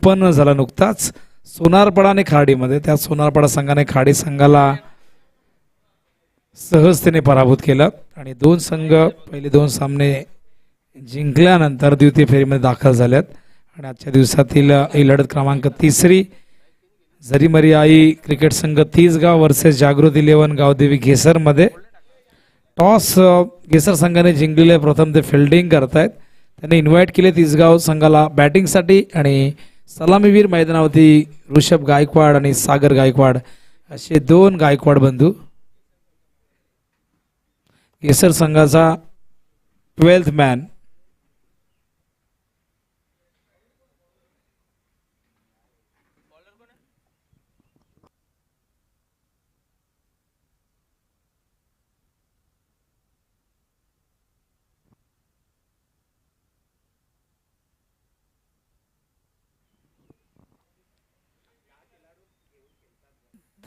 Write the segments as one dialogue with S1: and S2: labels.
S1: संपन्न झाला नुकताच सोनारपाडा आणि खाडीमध्ये. त्या सोनारपाडा संघाने खाडी संघाला सहजतेने पराभूत केलं आणि दोन संघ पहिले दोन सामने जिंकल्यानंतर द्वितीय फेरीमध्ये दाखल झाल्यात. आणि आजच्या दिवसातील ही लढत क्रमांक 3 झरीमरी आई क्रिकेट संघ तिसगाव वर्सेस जागृती 11 गावदेवी घेसरमध्ये. टॉस घेसर संघाने जिंकलेले, प्रथम ते फिल्डिंग करतायत. त्यांनी इन्व्हाइट केले तिसगाव संघाला बॅटिंगसाठी आणि सलामीवीर मैदानावरती ऋषभ गायकवाड आणि सागर गायकवाड असे दोन गायकवाड बंधू. घेसर संघाचा 12th मॅन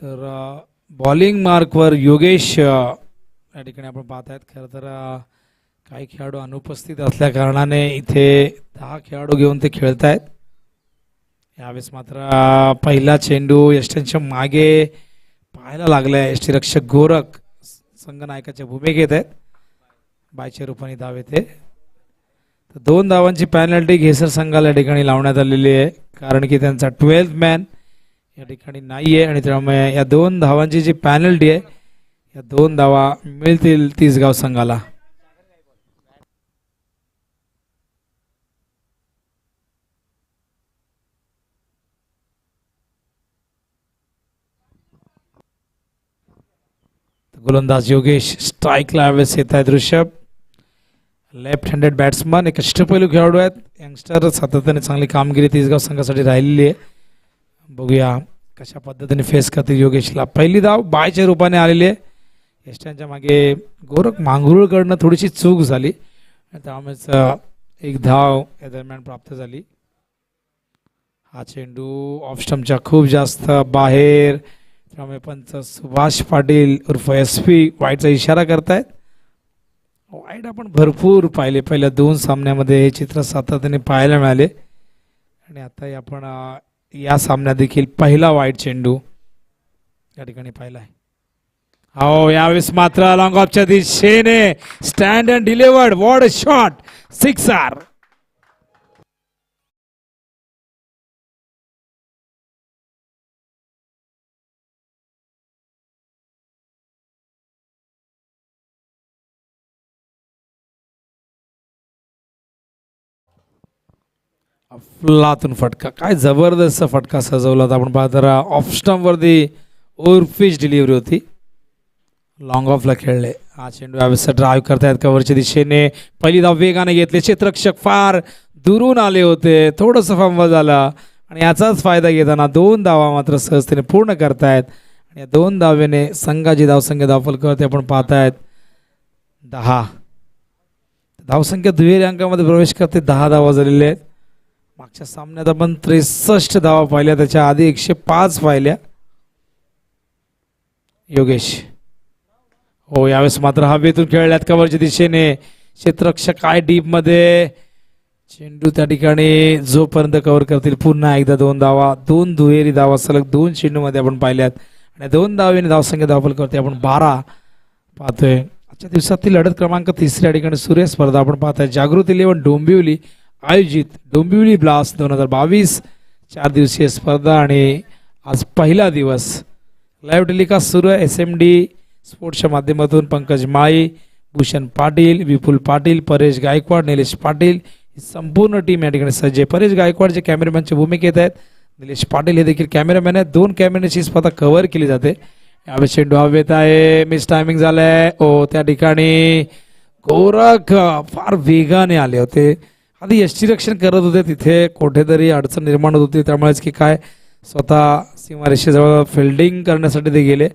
S1: तर बॉलिंग मार्कवर योगेश या ठिकाणी आपण पाहत आहेत. खरं तर काही खेळाडू अनुपस्थित असल्या कारणाने इथे 10 खेळाडू घेऊन ते खेळत आहेत. यावेळेस मात्र पहिला चेंडू यष्टींच्या मागे पाहायला लागलाय. यष्टीरक्षक गोरख संघनायकाच्या भूमिकेत आहेत. बायच्या रूपाने धाव येते. तर 2 धावांची पॅनल्टी घेसर संघाला या ठिकाणी लावण्यात आलेली आहे, कारण की त्यांचा 12th मॅन या ठिकाणी नाही आहे आणि त्यामुळे या 2 धावांची जी पॅनल्टी आहे, या 2 धावा मिळतील तिसगाव संघाला. गोलंदाज योगेश स्ट्राईकला यावेळेस येत आहेत. ऋषभ लेफ्ट हँडेड बॅट्समन, एक अष्टपैलू खेळाडू आहेत. यंगस्टर सातत्याने चांगली कामगिरी तिसगाव संघासाठी राहिलेली आहे. बघूया कशा पद्धतीने फेस करतील योगेशला. पहिली धाव बायच्या रूपाने आलेली आहे. यष्ट्यांच्या मागे गोरख मांगरुळकडनं थोडीशी चूक झाली, त्यामुळेच एक धाव या दरम्यान प्राप्त झाली. हा चेंडू ऑफ स्टंपच्या खूप जास्त बाहेर, त्यामुळे पंच सुभाष पाटील उर्फ SP वाईटचा इशारा करतायत. वाईट आपण भरपूर पाहिले पहिल्या 2 सामन्यामध्ये, हे चित्र सातत्याने पाहायला मिळाले आणि आता आपण या सामन्यात देखील पहिला वाईट चेंडू या ठिकाणी पाहिला आहे. हो, यावेळेस मात्र लॉंग ऑफच्या दिशेने stand and delivered, what a shot, sixer. अफलातून फटका, काय जबरदस्त फटका सजवला होता. आपण पाहतो ऑफ स्टंप वरती ओव्हरपिच डिलिव्हरी होती, लॉंग ऑफला खेळले. हा चेंडू यावेळेस ड्राईव्ह करतायत कव्हरच्या दिशेने. पहिली धाव वेगाने घेतली, क्षेत्ररक्षक फार दुरून आले होते, थोडंसं फंबल झालं आणि याचाच फायदा घेताना 2 धावा मात्र सहजतेने पूर्ण करतायत. आणि या 2 धावेने संघाची धावसंख्या धावफलकावरती आपण पाहतायत 10. धावसंख्या दुहेरी अंकामध्ये प्रवेश करते, 10 धावा झालेल्या आहेत. मागच्या सामन्यात आपण 63 धावा पाहिल्या, त्याच्या आधी 105 पाहिल्या. योगेश, हो, यावेळेस मात्र हवेतून खेळल्यात कव्हरच्या दिशेने. क्षेत्ररक्षक काय डीप मध्ये, चेंडू त्या ठिकाणी जोपर्यंत कव्हर करतील पुन्हा एकदा 2 धावा. 2 दुहेरी धावा सलग 2 चेंडू मध्ये आपण पाहिल्यात आणि 2 धावेने धावसंख्या धावफलकावरती आपण 12 पाहतोय. आजच्या दिवसातील लढत क्रमांक 3 या ठिकाणी सूर्य स्पर्धा आपण पाहतोय. जागृती 11 डोंबिवली आयोजित डोंबिवली ब्लास्ट 2022 4 दिवसीय स्पर्धा आणि आज पहिला दिवस. लाईव्ह टेलिकास्ट सुरू आहे SMD स्पोर्ट्सच्या माध्यमातून. पंकज माळी, भूषण पाटील, विपुल पाटील, परेश गायकवाड, निलेश पाटील ही संपूर्ण टीम या ठिकाणी सज्ज आहे. परेश गायकवाड जे कॅमेरामॅनच्या भूमिकेत आहेत, निलेश पाटील हे देखील कॅमेरामॅन आहेत. 2 कॅमेऱ्याची स्पर्धा कव्हर केली जाते. यावेळेस चेंडू हवेत आहे, मिस टायमिंग झालंय. ओ, त्या ठिकाणी गोरख फार वेगाने आले होते. आधी यष्टीरक्षण करत होते, तिथे कुठेतरी अडचण निर्माण होत होती, त्यामुळेच की काय स्वतः सीमारेषेजवळ फिल्डिंग करण्यासाठी ते गेले,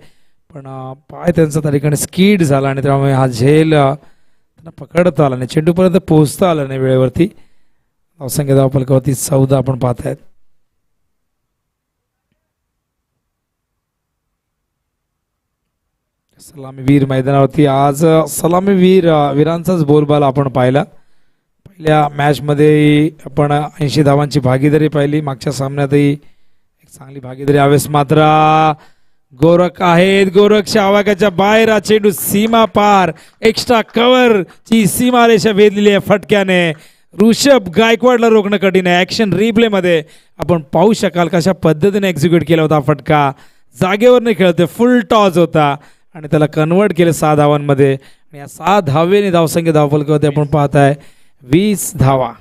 S1: पण पाय त्यांचा त्या ठिकाणी स्कीड झाला आणि त्यामुळे हा झेल त्यांना पकडता आला नाही, चेंडूपर्यंत पोहोचता आला नाही वेळेवरती. धावसंख्या धावफलकावरती 14 आपण पाहत आहेत. सलामीवीर मैदानावरती आज सलामीवीरांचाच बोलबाला आपण पाहिला. पहिल्या मॅचमध्ये आपण 80 धावांची भागीदारी पाहिली. मागच्या सामन्यातही एक चांगली भागीदारी. यावेळेस मात्र गोरख आहेत. गोरखच्या आवाक्याच्या बाहेर हा चेंडू सीमा पार. एक्स्ट्रा कव्हर ची सीमारेषा भेदलेली आहे फटक्याने. ऋषभ गायकवाडला रोखणं कठीण आहे. ऍक्शन रिप्ले मध्ये आपण पाहू शकाल कशा पद्धतीने एक्झिक्यूट केला होता फटका. जागेवर नाही खेळतोय, फुल टॉस होता आणि त्याला कन्वर्ट केलं 6 धावांमध्ये. आणि या 6 धावेने धावसंख्या धावफलकावरती आपण पाहताय 20 धावा.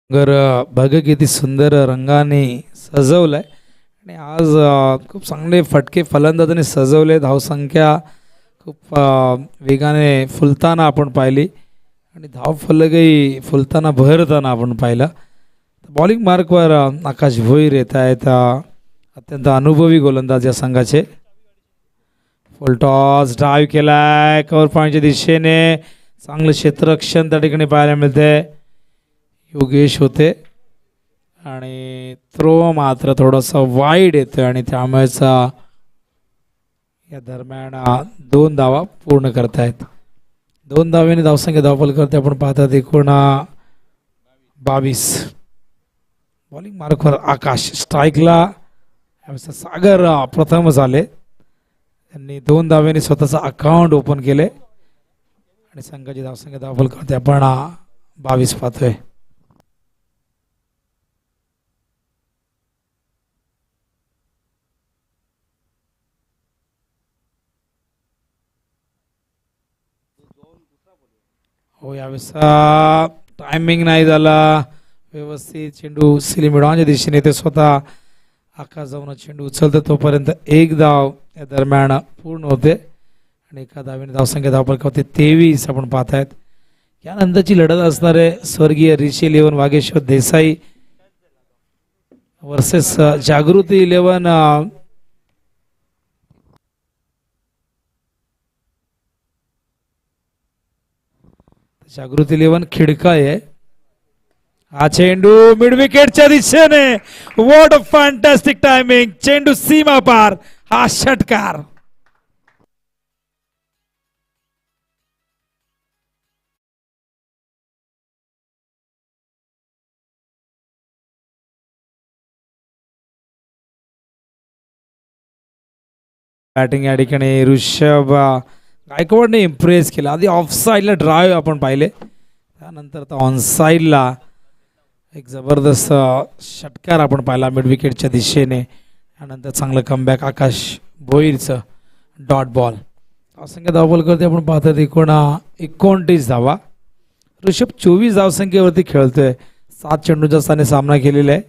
S1: घर बघ किती सुंदर रंगाने सजवलंय आणि आज खूप चांगले फटके फलंदाजांनी सजवले. धावसंख्या खूप वेगाने फुलताना आपण पाहिली आणि धावफलकही फुलताना भरताना आपण पाहिलं. बॉलिंग मार्कवर आकाश भोईर येत आहेत. अत्यंत अनुभवी गोलंदाज या संघाचे. फुल टॉस ड्राईव्ह केलाय कव्हर पॉईंटच्या दिशेने. चांगलं क्षेत्ररक्षण त्या ठिकाणी पाहायला मिळते. योगेश होते आणि थ्रो मात्र थोडासा वाईड येतोय आणि त्यामुळेच या दरम्यान 2 धावा पूर्ण करतायत. 2 धावेने धावसंख्या धावफलकावरती आपण पाहतात एकूण 22. बॉलिंग मार्कवर आकाश. स्ट्राईकला सागर प्रथम झाले. त्यांनी 2 धावेने स्वतःचं अकाउंट ओपन केले आणि संघाची धावसंख्या धावफलकावरती आपण 22 पाहतोय. हो यावेळेस टायमिंग नाही झाला व्यवस्थित. चेंडू सिलिमिडॉनच्या दिशेने ते स्वतः आकाश जाऊन चेंडू उचलतो तोपर्यंत 1 धाव या दरम्यान पूर्ण होते आणि 1 धावेने धावसंख्या धावफलकावरती 23 आपण पाहतायत. यानंतरची लढत असणार आहे स्वर्गीय ऋषी 11 वागेश्वर देसाई वर्सेस जागृती 11 जागृती 11 खिडकाळे. हा चेंडू मिड विकेटच्या दिशेने. What a fantastic timing. चेंडू सीमा पार. हा षटकार. बॅटिंग या ठिकाणी ऋषभ गायकवाडने इम्प्रेस केला. आधी ऑफ साईडला ड्राईव्ह आपण पाहिले, त्यानंतर ऑन साईडला एक जबरदस्त षटकार आपण पाहिला मिड विकेटच्या दिशेने. त्यानंतर चांगलं कमबॅक आकाश भोईरचं डॉट बॉल. धावसंख्या धावफलकावरती आपण पाहतात एकूण 29 धावा. ऋषभ 24 धावसंख्येवरती खेळतोय. 7 चेंडूंच्या स्थानी सामना केलेला आहे.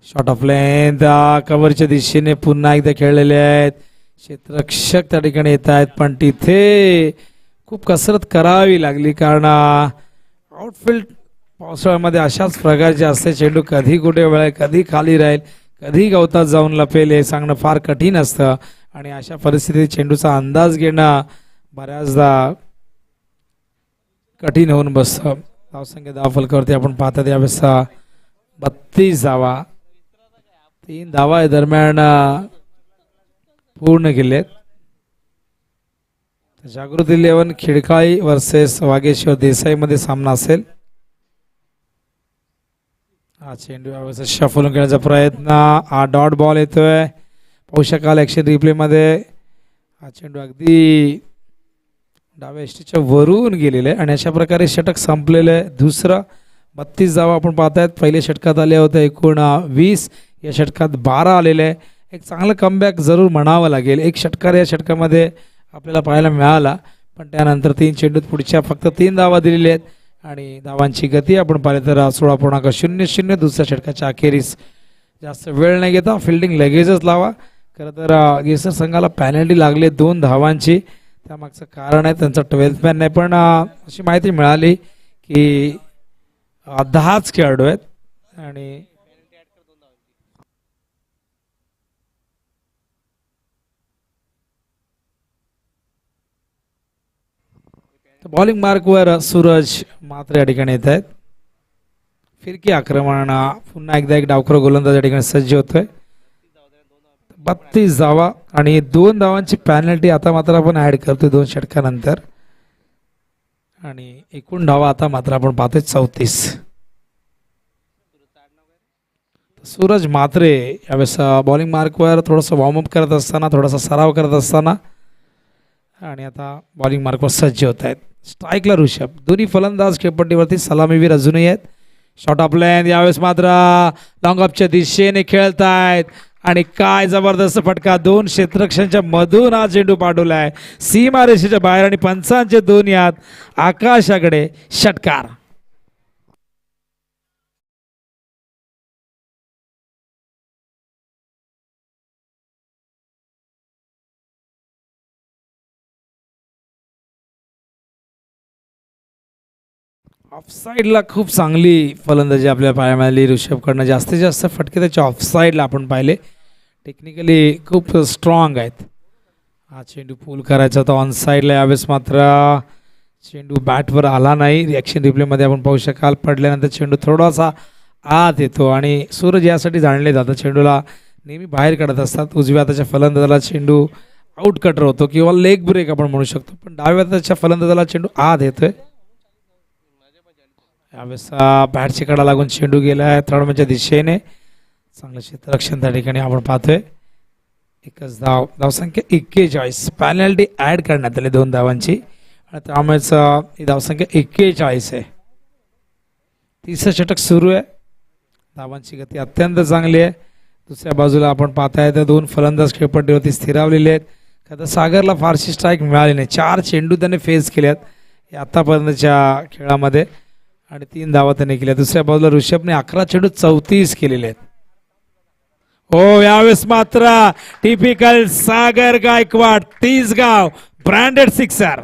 S1: शॉट ऑफ लेंथ कव्हरच्या दिशेने पुन्हा एकदा खेळलेले आहेत. क्षेत्ररक्षक त्या ठिकाणी येत आहेत पण तिथे खूप कसरत करावी लागली कारण आउटफील्ड पावसाळ्यामध्ये अशाच प्रकारचे असते. चेंडू कधी कुठे वेळ कधी खाली राहील कधी गवतात जाऊन लपेल हे सांगणं फार कठीण असतं आणि अशा परिस्थितीत चेंडूचा अंदाज घेणं बऱ्याचदा कठीण होऊन बसतं. धावसंख्या धावफलकावरती आपण पाहतात यावेळेस 32 धावा. 3 धावा या दरम्यान पूर्ण केलेत. जागृती 11 खिडकाळी वर्सेस वागेश्वर देसाई मध्ये सामना असेल. हा चेंडू यावेळेस शफल खेळण्याचा प्रयत्न. हा डॉट बॉल येतोय. पाहू शकाल ऍक्शन रिप्ले मध्ये हा चेंडू अगदी डाव्या एष्टीच्या वरून गेलेला आहे आणि अशा प्रकारे षटक संपलेलं आहे. दुसरं 32 धावा आपण पाहतायत. पहिल्या षटकात आले होते एकूण 20. या षटकात 12 आलेले आहे. एक चांगलं कमबॅक जरूर म्हणावं लागेल. एक षटकार या षटकामध्ये आपल्याला पाहायला मिळाला पण त्यानंतर 3 चेंडूत पुढच्या फक्त 3 धावा दिलेल्या आहेत आणि धावांची गती आपण पाहिली तर 16.00. दुसऱ्या षटकाच्या अखेरीस जास्त वेळ नाही घेता फिल्डिंग लगेचच लावा. खरं तर गेसर संघाला पॅनल्टी लागली 2 धावांची. त्यामागचं कारण आहे त्यांचा 12th मॅन नाही, पण अशी माहिती मिळाली की 10च खेळाडू आहेत आणि बॉलिंग मार्कवर सूरज मात्र या ठिकाणी येत आहेत. फिरकी आक्रमण पुन्हा एकदा एक डावखुरा गोलंदाज या ठिकाणी सज्ज होतोय. 32 धावा आणि 2 धावांची पॅनल्टी आता मात्र आपण ऍड करतोय 2 षटकानंतर आणि एकूण धावा आता मात्र आपण पाहतोय 34. सूरज मात्रे यावेळेस बॉलिंग मार्कवर थोडंसं वॉर्मअप करत असताना, थोडासा सराव करत असताना आणि आता बॉलिंग मार्कवर सज्ज होत आहेत. स्ट्राईकला ऋषभ. दोन्ही फलंदाज खेळपट्टीवरती, सलामीवीर अजूनही आहेत. शॉट ऑफ लेंथ यावेळेस मात्र लॉंग ऑफच्या दिशेने खेळतायत आणि काय जबरदस्त फटका. 2 क्षेत्ररक्षणाच्या मधून हा चेंडू पाठवलाय सीमारेषेच्या बाहेर आणि पंचांचे 2 यात आकाशाकडे षटकार. ऑफसाईडला खूप चांगली फलंदाजी आपल्याला पाहायला मिळाली ऋषभकडनं. जास्तीत जास्त फटके त्याच्या ऑफसाईडला आपण पाहिले. टेक्निकली खूप स्ट्रॉंग आहेत. हा चेंडू पूल करायचा होता ऑन साईडला, यावेळेस मात्र चेंडू बॅटवर आला नाही. रिॲक्शन रिप्लेमध्ये आपण पाहू शकाल पडल्यानंतर चेंडू थोडासा आत येतो आणि सूरज यासाठी जाणले जातात, चेंडूला नेहमी बाहेर काढत असतात. उजव्या हाताच्या फलंदाजाला चेंडू आउट कटर होतो किंवा लेग ब्रेक आपण म्हणू शकतो, पण डाव्या हाताच्या फलंदाजाला चेंडू आत येतोय. यावेळेस बॅटची कडा लागून चेंडू गेला आहे थर्डमॅनच्या दिशेने. चांगलं क्षेत्ररक्षण त्या ठिकाणी आपण पाहतोय. एकच धावसंख्या 41. पॅनल्टी ऍड करण्यात आली 2 धावांची आणि त्यामुळेच ही धावसंख्या 41 आहे. 30 षटक सुरू आहे. धावांची गती अत्यंत चांगली आहे. दुसऱ्या बाजूला आपण पाहताय तर 2 फलंदाज खेळपट्टीवरती स्थिरावलेले आहेत. का तर सागरला फारशी स्ट्राईक मिळाली नाही. 4 चेंडू त्याने फेस केल्यात आतापर्यंतच्या खेळामध्ये आणि 3 धावा त्याने केल्या. दुसऱ्या बाजूला ऋषभने 11 चेंडू 34 केलेले आहेत. हो यावेळेस मात्र टिपिकल सागर गायकवाड 30 गाव ब्रँडेड सिक्सर.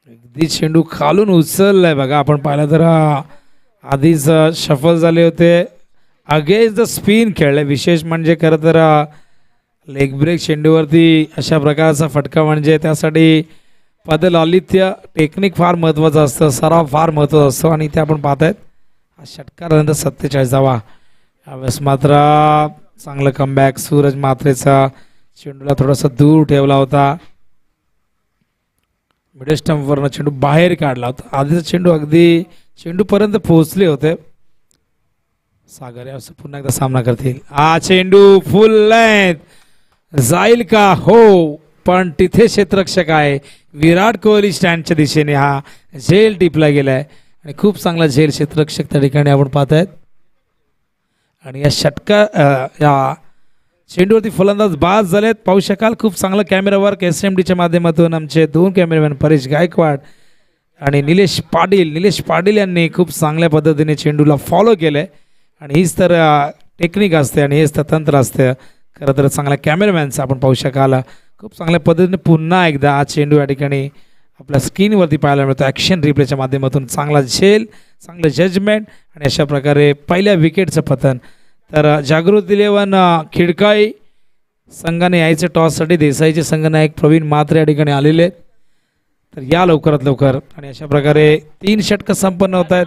S1: अगदी चेंडू खालून उचललाय बघा. आपण पाहिलं तर आधीच शफल झाले होते. अगेन्स्ट द स्पिन खेळले. विशेष म्हणजे खरं तर लेग ब्रेक चेंडूवरती अशा प्रकारचा फटका म्हणजे त्यासाठी पदलालित्य टेक्निक फार महत्त्वाचं असतं, सराव फार महत्त्वाचा असतो आणि इथे आपण पाहतायत हा षटकारानंतर 47 धावा. यावेळेस मात्र चांगलं कमबॅक. सूरज मात्रेचा चेंडूला थोडासा दूर ठेवला होता. मिडल स्टंपवरनं चेंडू बाहेर काढला होता. आधीचा चेंडू अगदी चेंडूपर्यंत पोहोचले होते. सागर यावेळेस पुन्हा एकदा सामना करतील. हा चेंडू फुल लेंथ जाईल का? हो, पण तिथे क्षेत्ररक्षक आहे. विराट कोहली स्टँडच्या दिशेने हा झेल टिपला गेलाय आणि खूप चांगला झेल क्षेत्ररक्षक त्या ठिकाणी आपण पाहतायत. आणि या या चेंडूवरती फलंदाज बाद झालेत पाहू शकाल. खूप चांगलं कॅमेरा वर्क SMDच्या माध्यमातून आमचे 2 कॅमेरामॅन परेश गायकवाड आणि निलेश पाटील यांनी खूप चांगल्या पद्धतीने चेंडूला फॉलो केलंय आणि हीच तर टेक्निक असते आणि हेच तर तंत्र असतं. खरं तर चांगल्या कॅमेरामॅनचं आपण पाहू शकाल. खूप चांगल्या पद्धतीने पुन्हा एकदा हा चेंडू या ठिकाणी आपल्या स्क्रीनवरती पाहायला मिळतो ॲक्शन रिप्लेच्या माध्यमातून. चांगला झेल, चांगलं जजमेंट आणि अशा प्रकारे पहिल्या विकेटचं पतन. तर जागृती 11 खिडकाई संघाने यायचं टॉससाठी देसाईचे संघनायक प्रवीण मात्रे या ठिकाणी आलेले आहेत. तर या लवकरात लवकर आणि अशा प्रकारे 3 षटकं संपन्न होत आहेत.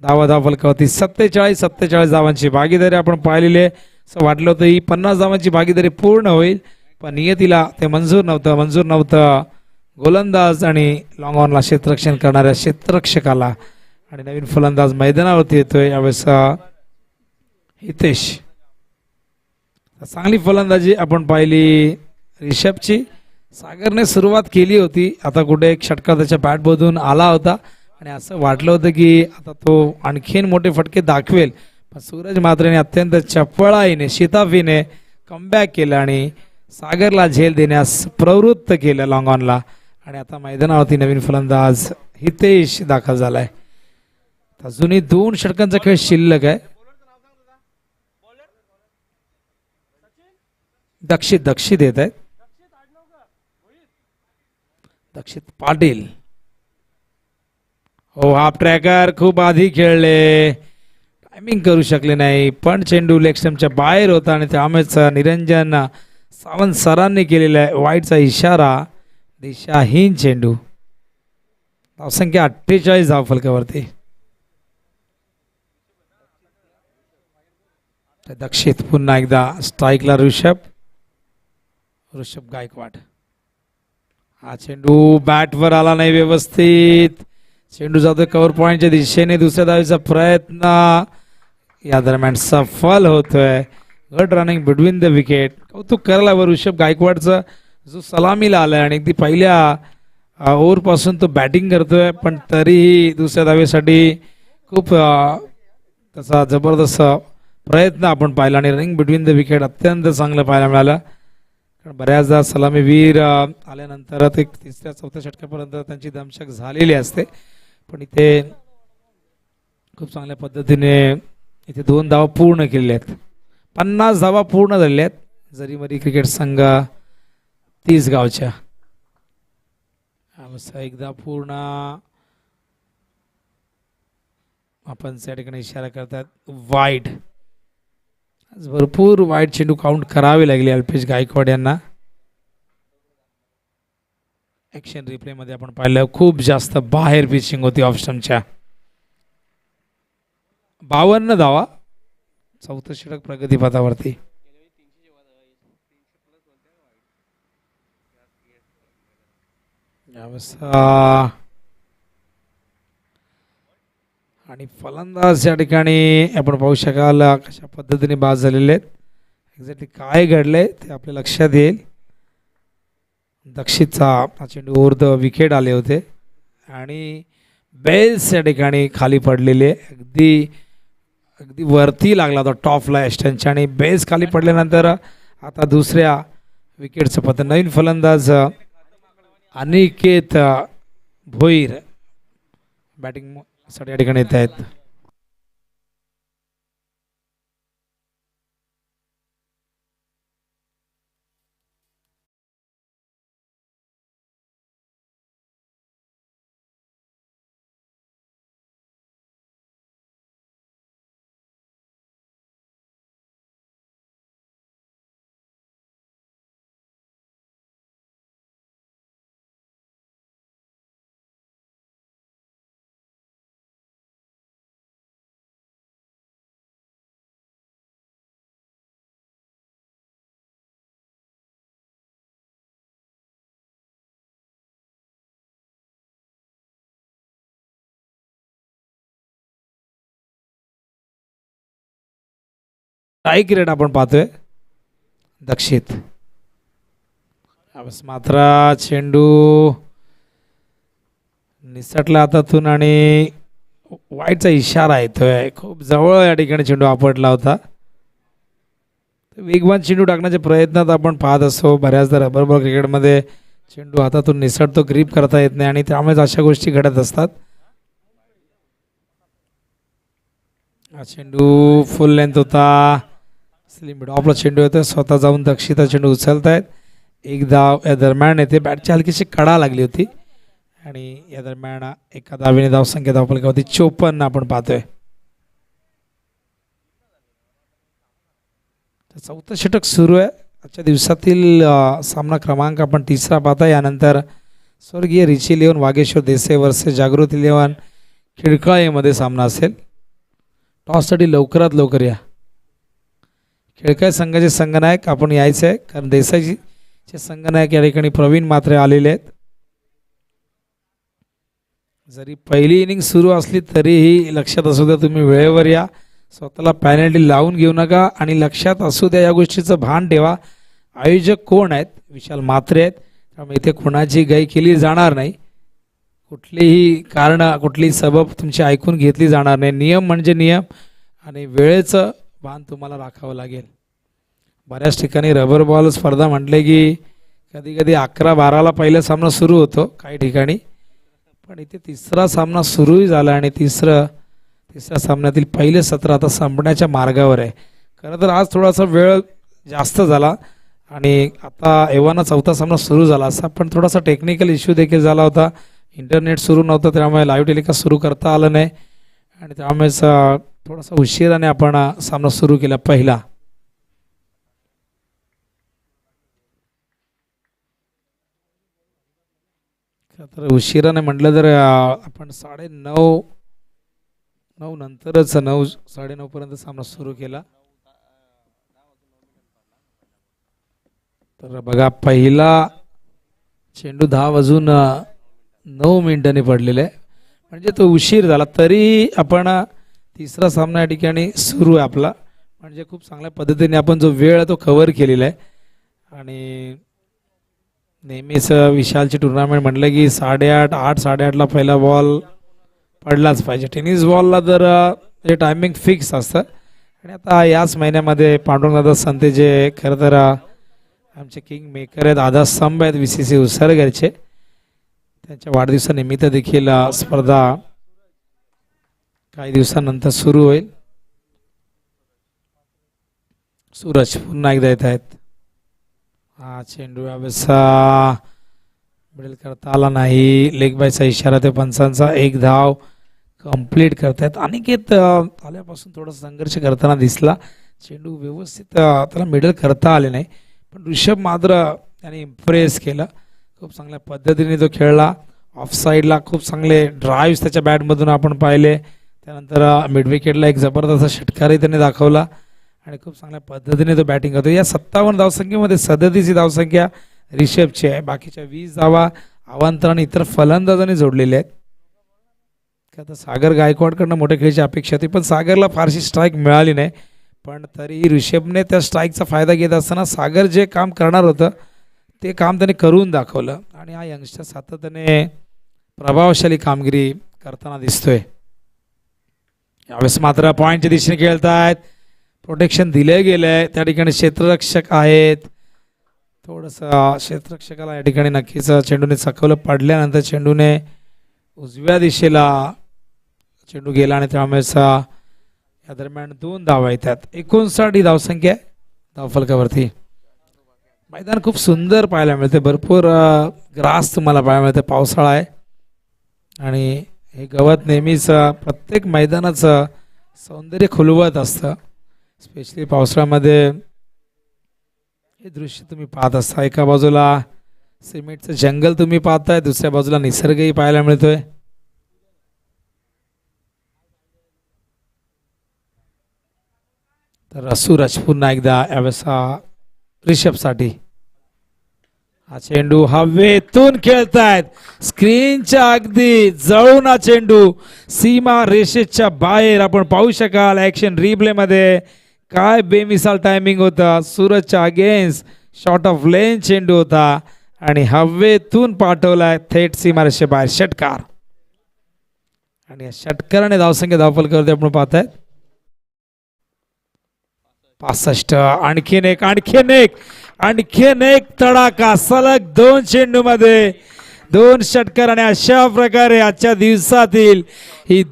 S1: धाव फलकावरती 47 धावांची भागीदारी आपण पाहिलेली आहे. असं वाटलं होतं ही 50 धावांची भागीदारी पूर्ण होईल, पण नियतीला ते मंजूर नव्हतं. गोलंदाज आणि लॉंग ऑनला क्षेत्ररक्षण करणाऱ्या क्षेत्ररक्षकाला आणि नवीन फलंदाज मैदानावरती येतोय यावेळेस हितेश. चांगली फलंदाजी आपण पाहिली ऋषभची. सागरने सुरुवात केली होती, आता कुठे एक षटकार त्याच्या बॅटमधून आला होता आणि असं वाटलं होतं की आता तो आणखीन मोठे फटके दाखवेल, पण सूरज मात्रेने अत्यंत चपळाईने शिताफीने कमबॅक केलं आणि सागरला झेल देण्यास प्रवृत्त केलं लॉंग ऑनला. आणि आता मैदानावरती नवीन फलंदाज हितेश दाखल झालाय. अजूनही 2 षटकांचा खेळ शिल्लक आहे. दक्षित दक्षित येत आहेत. दक्षित पाटील. हो, हाफ ट्रॅकर खूप आधी खेळले, टायमिंग करू शकले नाही, पण चेंडू लेग स्टंपच्या बाहेर होता आणि त्यामुळेच निरंजन सावंत सरांनी केलेला आहे वाईटचा इशारा. दिशाहीन चेंडू. धावसंख्या 48 धाव फलकावरती. दक्षित पुन्हा एकदा स्ट्राईकला ऋषभ गायकवाड. हा चेंडू बॅटवर आला नाही व्यवस्थित. चेंडू जातोय कव्हर पॉइंटच्या दिशेने. दुसऱ्या धावेचा प्रयत्न या दरम्यान सफल होतोय. Good running between the wicket. कौतुक करायला वर ऋषभ गायकवाडचं, जो सलामीला आलाय आणि अगदी पहिल्या ओव्हर पासून तो बॅटिंग करतोय, पण तरीही दुसऱ्या धावेसाठी खूप त्याचा जबरदस्त प्रयत्न आपण पाहिला आणि रनिंग बिटवीन द विकेट अत्यंत चांगलं पाहायला मिळालं. कारण बऱ्याचदा सलामीवीर आल्यानंतर ते तिसऱ्या चौथ्या षटकापर्यंत त्यांची दमछाक झालेली असते, पण इथे खूप चांगल्या पद्धतीने इथे 2 धावा पूर्ण केलेल्या आहेत. 50 धावा पूर्ण झालेल्या आहेत. जरीमरी क्रिकेट संघ 30 गावच्या. एकदा पूर्ण आपण त्या ठिकाणी इशारा करतात वाईड. आज भरपूर वाईड चेंडू काउंट करावे लागले अल्पेश गायकवाड यांना. ऍक्शन रिप्ले मध्ये आपण पाहिलं खूप जास्त बाहेर पिचिंग होती ऑफ स्टंपच्या. 52 धावा. चौथं षटक प्रगतीपथावरती. आणि फलंदाज या ठिकाणी आपण पाहू शकाल कशा पद्धतीने बाद झालेले आहेत. एक्झॅक्टली काय घडलंय ते आपल्या लक्षात येईल. दक्षितचा चेंडू ओव्हर द विकेट आले होते आणि बेल्स या ठिकाणी खाली पडलेले. अगदी अगदी वरती लागला होता टॉपला एस्टनच्या आणि बेल्स खाली पडल्यानंतर आता दुसऱ्या विकेटचं पतन. नवीन फलंदाज अनिकेत भोईर बॅटिंग साठी या ठिकाणी येत आहेत. स्ट्राईक रेट आपण पाहतोय दक्षित. मात्र चेंडू निसटला हातातून आणि वाईटचा इशारा येतोय. खूप जवळ या ठिकाणी चेंडू आपटला होता. वेगवान चेंडू टाकण्याचे प्रयत्नात आपण पाहत असतो बऱ्याचदा रबर बॉल क्रिकेटमध्ये. चेंडू हातातून निसटतो, ग्रीप करता येत नाही आणि त्यामुळेच अशा गोष्टी घडत असतात. हा चेंडू फुल लेंथ होता. स्लिम मिड ऑफला चेंडू येतोय. स्वतः जाऊन दक्षिता चेंडू उचलतायत. एक धाव या दरम्यान येते. बॅटची हलकीशी कडा लागली होती आणि या दरम्यान एका धावेने धावसंख्या धावफलकावरती 54 आपण पाहतोय. चौथं षटक सुरू आहे. आजच्या दिवसातील सामना क्रमांक आपण 3रा पाहता. यानंतर स्वर्गीय रिची इलेव्हन वागेश्वर देसाई वर्सेस जागृत इलेव्हन खिळकाळेमध्ये सामना असेल. टॉससाठी लवकरात लवकर या. खिळकाळे संघाचे संघनायक आपण यायचे आहे, कारण देसाईचे संघनायक या ठिकाणी प्रवीण मात्रे आलेले आहेत. जरी पहिली इनिंग सुरू असली तरीही लक्षात असू द्या तुम्ही वेळेवर या. स्वतःला पॅनल्टी लावून घेऊ नका आणि लक्षात असू द्या या गोष्टीचं भान ठेवा. आयोजक कोण आहेत? विशाल मात्रे आहेत. त्यामुळे इथे कोणाची गाई केली जाणार नाही. कुठलीही कारण कुठलीही सबब तुमची ऐकून घेतली जाणार नाही. नियम म्हणजे नियम आणि वेळेचं भान तुम्हाला राखावं लागेल. बऱ्याच ठिकाणी रबर बॉल स्पर्धा म्हटले की कधी कधी 11-12ला पहिला सामना सुरू होतो काही ठिकाणी, पण इथे 3रा सामना सुरूही झाला आणि तिसऱ्या सामन्यातील पहिले सत्र आता संपण्याच्या मार्गावर आहे. खरं तर आज थोडासा वेळ जास्त झाला आणि आता एव्हाना चौथा सामना सुरू झाला असा, पण थोडासा टेक्निकल इश्यू देखील झाला होता. इंटरनेट सुरू नव्हतं, त्यामुळे लाईव्ह टेलिकास्ट सुरू करता आलं नाही आणि त्यामुळेच थोडासा उशिराने आपण सामना सुरू केला पहिला. तर उशिराने म्हटलं तर आपण 9:30 नंतरच 9-9:30 पर्यंत सामना सुरू केला. तर बघा पहिला चेंडू 10:09 पडलेला आहे, म्हणजे तो उशीर झाला तरी आपण तिसरा सामना या ठिकाणी सुरू आहे आपला. म्हणजे खूप चांगल्या पद्धतीने आपण जो वेळ आहे तो कव्हर केलेला आहे. आणि नेहमीच विशालची टुर्नामेंट म्हटलं की 8:30 पहिला बॉल पडलाच पाहिजे. टेनिस बॉलला तर हे टायमिंग फिक्स असतं. आणि आता याच महिन्यामध्ये पांडुरंगदादा संते जे खरं तर आमचे किंग मेकर आहेत, आधारस्तंभ आहेत VCC उसरगरचे, त्यांच्या वाढदिवसानिमित्त देखील स्पर्धा काही दिवसानंतर सुरू होईल. सूरज पुन्हा एकदा येत आहेत. हा चेंडू यावेळेस मिडल करता आला नाही. लेग बायचा इशारा ते पंचांचा. एक धाव कंप्लीट करतायत. अनिकेत आल्यापासून थोडा संघर्ष करताना दिसला. चेंडू व्यवस्थित त्याला मिडल करता आले नाही, पण ऋषभ मात्र त्याने इम्प्रेस केलं. खूप चांगल्या पद्धतीने तो खेळला. ऑफ साईडला खूप चांगले ड्राईव्ह त्याच्या बॅटमधून आपण पाहिले. त्यानंतर मिड विकेटला एक जबरदस्त षटकारही त्याने दाखवला आणि खूप चांगल्या पद्धतीने तो बॅटिंग करतो. या 57 धावसंख्येमध्ये 37 धावसंख्या रिषभची आहे. बाकीच्या 20 धावा अवांतर आणि इतर फलंदाजांनी जोडलेले आहेत. आता सागर गायकवाडकडनं मोठ्या खेळीची अपेक्षा होती, पण सागरला फारशी स्ट्राईक मिळाली नाही. पण तरी ऋषभने त्या स्ट्राईकचा फायदा घेत असताना सागर जे काम करणार होतं ते काम त्याने करून दाखवलं. आणि हा यंगस्टर सातत्याने प्रभावशाली कामगिरी करताना दिसतोय. यावेळेस मात्र पॉईंटच्या दिशेने खेळतायत. प्रोटेक्शन दिलं गेलंय. त्या ठिकाणी क्षेत्ररक्षक आहेत. थोडंसं क्षेत्ररक्षकाला या ठिकाणी नक्कीच चेंडूने चकवलं. पडल्यानंतर चेंडूने उजव्या दिशेला चेंडू गेला आणि त्यामुळेच या दरम्यान 2 धावा येतात. 59 धावसंख्या धावफलकावरती. मैदान खूप सुंदर पाहायला मिळते. भरपूर ग्रास तुम्हाला पाहायला मिळते. पावसाळा आहे आणि हे गवत नेहमीच प्रत्येक मैदानाचं सौंदर्य खुलवत असतं. स्पेशली पावसाळ्यामध्ये हे दृश्य तुम्ही पाहत असता. एका बाजूला सिमेंटचं जंगल तुम्ही पाहताय, दुसऱ्या बाजूला निसर्गही पाहायला मिळतोय. तर सूरज पुन्हा एकदा यावेळेस रिषभसाठी. हा चेंडू हवेतून खेळतायत. स्क्रीनच्या अगदी जवळून हा चेंडू सीमा रेषेच्या बाहेर आपण पाहू शकाल. ऍक्शन रिप्ले मध्ये काय बेमिसाल टायमिंग होता. सूरजच्या अगेन्स्ट शॉर्ट ऑफ लेन चेंडू होता आणि हवेतून पाठवलाय थेट सीमा रेषेबाहेर. षटकार आणि या षटकाराने धावसंख्या धावफलकावरती आपण पाहतायत 65. आणखीन एक तडाखा. सलग 2 चेंडू मध्ये 2 षटकार आणि अशा प्रकारे आजच्या दिवसातील ही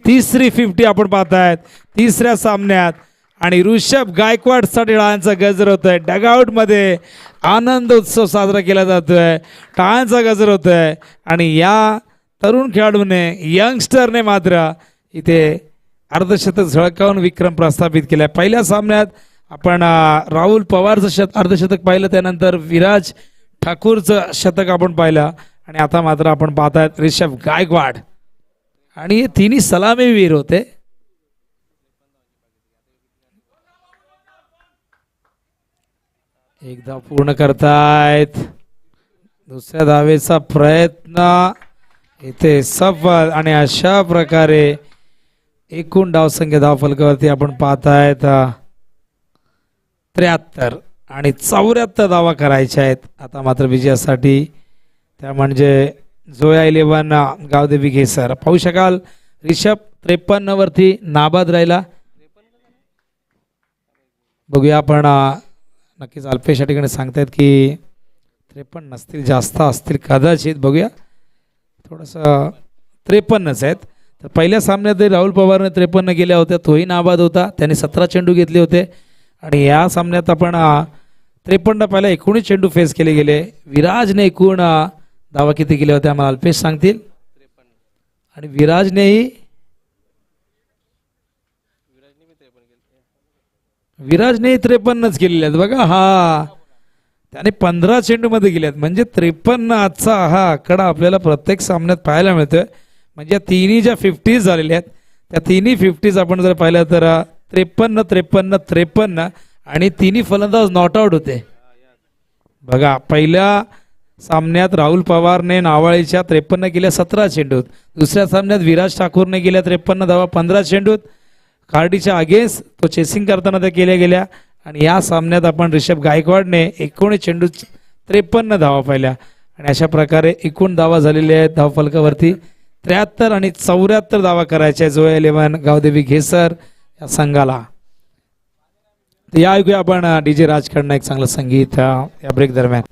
S1: तिसरी 50 आपण पाहतायत तिसऱ्या सामन्यात. आणि ऋषभ गायकवाड साठी टाळ्यांचा गजर होतोय. डगआउट मध्ये आनंद उत्सव साजरा केला जातोय. टाळ्यांचा गजर होतोय आणि या तरुण खेळाडूने यंगस्टरने मात्र इथे अर्धशतक झळकावून विक्रम प्रस्थापित केलाय. पहिल्या सामन्यात आपण राहुल पवारचं अर्धशतक पाहिलं, त्यानंतर विराज ठाकूरचं शतक आपण पाहिलं आणि आता मात्र आपण पाहतायत ऋषभ गायकवाड. आणि हे तिन्ही सलामीवीर होते. एक धाव पूर्ण करतायत. दुसऱ्या धावेचा प्रयत्न इथे सफल आणि अशा प्रकारे एकूण धावसंख्या धावफलकावरती आपण पाहतायत 73 आणि 74 धावा करायच्या आहेत आता मात्र विजयासाठी. त्या म्हणजे जोया 11 गावदेवी घेसर. पाहू शकाल ऋषभ 53 वरती नाबाद राहिला. बघूया आपण नक्कीच अल्पेश या ठिकाणी सांगतायत की 53 नसतील, जास्त असतील कदाचित. बघूया थोडंसं 53च आहेत. तर पहिल्या सामन्यात राहुल पवारने 53 केल्या होत्या, तोही नाबाद होता. त्याने 17 चेंडू घेतले होते आणि या सामन्यात आपण 53 पहिला 19 चेंडू फेस केले गेले. विराजने एकूण धावा किती केले होते आम्हाला अल्पेश सांगतील. आणि विराजनेही 53च केलेले आहेत बघा. हा त्याने 15 चेंडू मध्ये गेलेत म्हणजे 53 आजचा हा आकडा आपल्याला प्रत्येक सामन्यात पाहायला मिळतोय. म्हणजे तिन्ही ज्या 50s झालेल्या आहेत त्या तिन्ही 50s आपण जर पाहिलं तर 53, 53, 53 आणि तिन्ही फलंदाज नॉट आउट होते बघा. पहिल्या सामन्यात राहुल पवारने नावाळीच्या 53 केल्या 17 चेंडूत. दुसऱ्या सामन्यात विराज ठाकूरने केल्या 53 धावा 15 चेंडूत. कार्डीच्या अगेन्स्ट तो चेसिंग करताना त्या केल्या गेल्या. आणि या सामन्यात आपण ऋषभ गायकवाडने 19 चेंडूत 53 धावा पाहिल्या. आणि अशा प्रकारे एकूण धावा झालेल्या आहेत धावफलकावरती 73 आणि 74 धावा करायच्या जो 11 गावदेवी घेसर या संघाला. या ऐकूया आपण डीजे राजकडनं एक चांगलं संगीत या ब्रेक दरम्यान.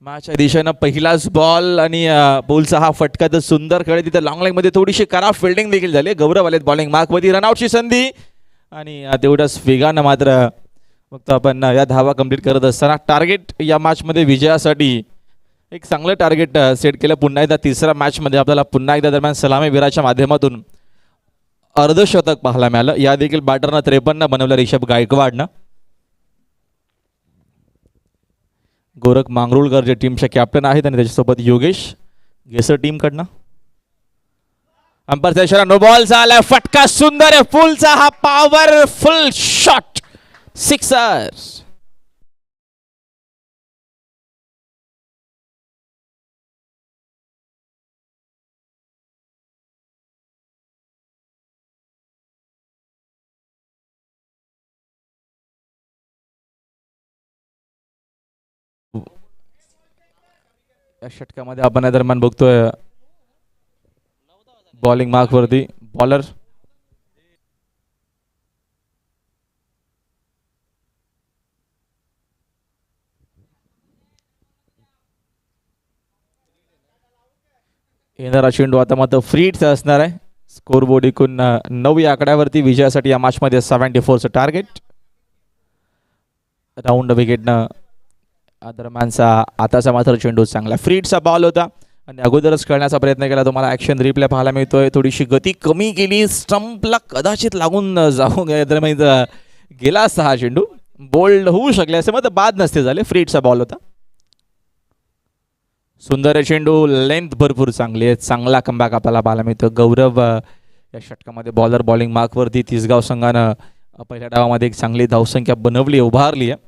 S2: मॅचच्या दिशेनं पहिलाच बॉल आणि बॉलचा हा फटका तर सुंदर खेळ. तिथे लॉंग लाईन मध्ये थोडीशी खराब फिल्डिंग देखील झाली. गौरव आलेत बॉलिंग मार्क मध्ये रनआउटची संधी आणि तेवढंच वेगानं मात्र फक्त आपण या धावा कंप्लीट करत असताना टार्गेट या मॅच मध्ये विजयासाठी एक चांगलं टार्गेट सेट केलं. पुन्हा एकदा तिसऱ्या मॅच मध्ये आपल्याला पुन्हा एकदा दरम्यान सलामी वीराच्या माध्यमातून अर्धशतक पाहायला मिळालं. या देखील बॅटरनं 53 बनवलं ऋषभ गायकवाडनं. गोरख मांगरुळकर जे टीमचे कॅप्टन आहेत आणि त्याच्यासोबत योगेश घेसर टीम कडनं. अंपायरचा इशारा नो बॉल झाला. फटका सुंदर आहे. फुलचा हा पॉवरफुल शॉट सिक्सर. या षटकामध्ये आपण या दरम्यान बघतोय बॉलिंग मार्क वरती बॉलर येणारा चेंडू आता मात्र फ्रीटचा असणार आहे. स्कोर बोर्ड एकूण 9 या आकड्यावरती विजयासाठी या मॅचमध्ये 74चं टार्गेट. राऊंड विकेटनं दरम्यानचा आताचा मात्र चेंडू चांगला फ्रीटचा बॉल होता आणि अगोदरच खेळण्याचा प्रयत्न केला. तुम्हाला ॲक्शन रिप्ले पाहायला मिळतोय. थोडीशी गती कमी केली, स्टंपला कदाचित लागून जाऊन दरम्यान गेला असता हा चेंडू. बोल्ड होऊ शकले असे मग बाद नसते झाले. फ्रीटचा बॉल होता. सुंदर आहे चेंडू, लेंथ भरपूर चांगली आहे. चांगला कमबॅक आपल्याला पाहायला मिळतो. गौरव या षटकामध्ये बॉलर बॉलिंग मार्कवरती तिसगाव संघानं पहिल्या डावामध्ये एक चांगली धावसंख्या बनवली, उभारली आहे.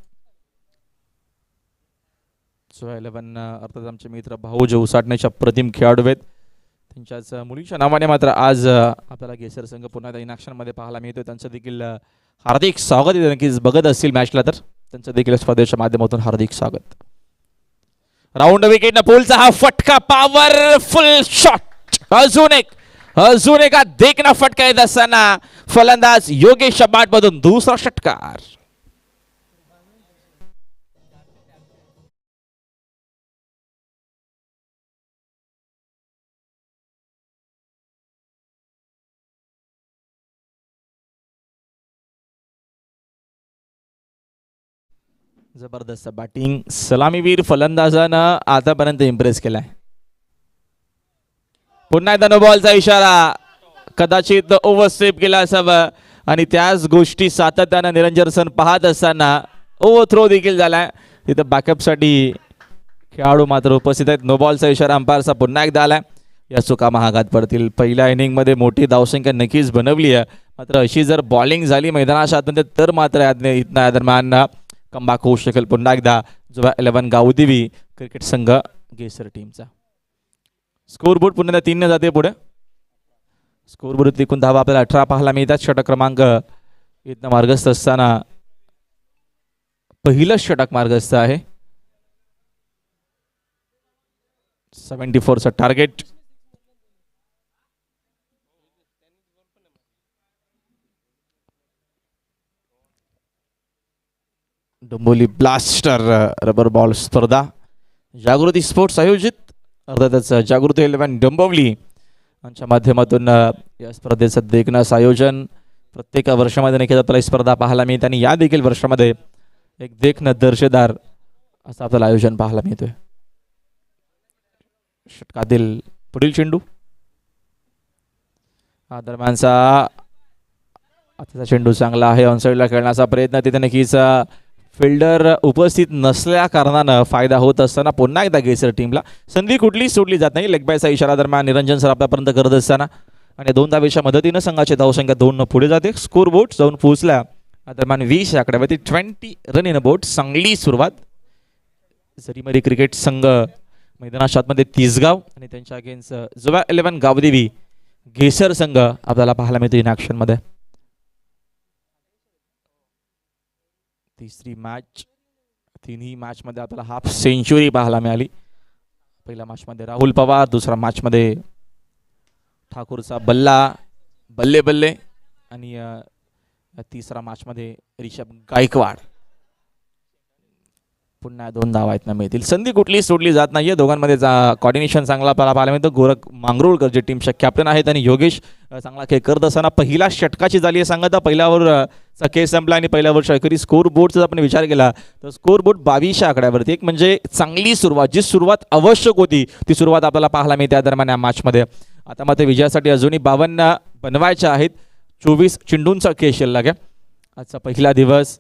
S2: 11 अर्थात आमचे मित्र भाऊ जे उसाटण्याच्या प्रतिम खेळाडू आहेत त्यांच्याच मुलीच्या नावाने मात्र आज आपल्याला गेसर संघ पुन्हा एकदा इन ॲक्शनमध्ये पाहायला मिळतोय. त्यांचं देखील हार्दिक स्वागत आहे. नक्कीच बघत असतील मॅचला तर त्यांचं देखील स्पर्धेच्या माध्यमातून हार्दिक स्वागत. राऊंड विकेट पूलचा हा फटका, पॉवरफुल शॉट. अजून एक देखना फटका येत असताना फलंदाज योगेश बाट मधून दुसरा षटकार. जबरदस्त बॅटिंग. सलामीवीर फलंदाजानं आतापर्यंत इम्प्रेस केलाय. पुन्हा एकदा नो बॉलचा इशारा. कदाचित ओव्हरस्टेप केला असावं आणि त्याच गोष्टी सातत्यानं निरंजन सर पाहत असताना ओव्हर थ्रो देखील झालाय. तिथं बॅकअपसाठी खेळाडू मात्र उपस्थित आहेत. नो बॉलचा इशारा अंपायरचा पुन्हा एकदा आलाय. या चुका महागात पडतील. पहिल्या इनिंगमध्ये मोठी धावसंख्या नक्कीच बनवली आहे, मात्र अशी जर बॉलिंग झाली मैदानाच्या आतमध्ये तर मात्र इथं या दरम्यान कमबॅक होऊ शकेल. पुन्हा एकदा जो 11 गावदेवी क्रिकेट संघ गेसर टीमचा स्कोर बोर्ड पुन्हा 3 जाते पुढे. स्कोर बोर्ड एकूण धावा आपल्याला 18 पाहायला मिळतात. षटक क्रमांक इथं मार्गस्थ असताना पहिलं षटक मार्गस्थ आहे. 74चं target. Dombivli blaster rubber ball स्पर्धा जागृती स्पोर्ट्स आयोजित, अर्थातच जागृती 11 डोंबिवली यांच्या माध्यमातून या स्पर्धेचं देखणं आयोजन प्रत्येक वर्षामध्ये नक्कीच आपल्याला स्पर्धा पाहायला मिळते आणि या देखील वर्षामध्ये एक देखणं दर्जेदार असं आपल्याला आयोजन पाहायला मिळतोय. षटकातील पुढील चेंडू हा दरम्यानचा आताचा चेंडू चांगला आहे. ऑनसाईडला खेळण्याचा प्रयत्न, तिथे नक्कीच फिल्डर उपस्थित नसल्या कारणानं फायदा होत असताना पुन्हा एकदा गेसर टीमला संधी कुठली सोडली जात नाही. लेग बायचा इशारा दरम्यान निरंजन सर आपल्यापर्यंत करत असताना आणि 2 धावेच्या मदतीनं संघाची धावसंख्या 2 पुढे जाते. स्कोर बोर्ड जाऊन पोहोचल्या दरम्यान 20 आकड्यावरती 20 रन इन बोर्ड. चांगली सुरुवात. जरीमरी क्रिकेट संघ मैदानाच्या आतमध्ये तिसगाव आणि त्यांच्या अगेन्स्ट जुवा 11 गावदेवी गेसर संघ आपल्याला पाहायला मिळतो इन ॲक्शन मध्ये. तिसरी मॅच, तिन्ही मॅच मध्ये आपल्याला हाफ सेंचुरी पाहायला मिळाली. पहिल्या मॅच मध्ये राहुल पवार, दुसऱ्या मॅच मध्ये ठाकूरचा बल्ला बल्ले बल्ले आणि तिसरा मॅच मध्ये ऋषभ गायकवाड. पुन्हा 2 धावा इथनं मिळतील. संधी कुठली सोडली जात नाहीये. दोघांमध्ये कॉर्डिनेशन चांगला आपल्याला पाहायला मिळतं. गोरख मांगरुळकर जे टीमचे कॅप्टन आहेत आणि योगेश चांगला खेळ करत असताना पहिला षटकाची झाली आहे सांगता. पहिल्यावरचा खेळ संपला आणि पहिल्या वर्ष अखेरी स्कोर बोर्डचा आपण विचार केला तर स्कोर बोर्ड 22 आकड्यावरती. एक म्हणजे चांगली सुरुवात, जी सुरुवात आवश्यक होती ती सुरुवात आपल्याला पाहायला मिळते त्या दरम्यान या मॅचमध्ये. आता मात्र विजयासाठी अजूनही 52 बनवायच्या आहेत. 24 चेंडूंचा खेळ शिल्लक आहे. आजचा पहिला दिवस.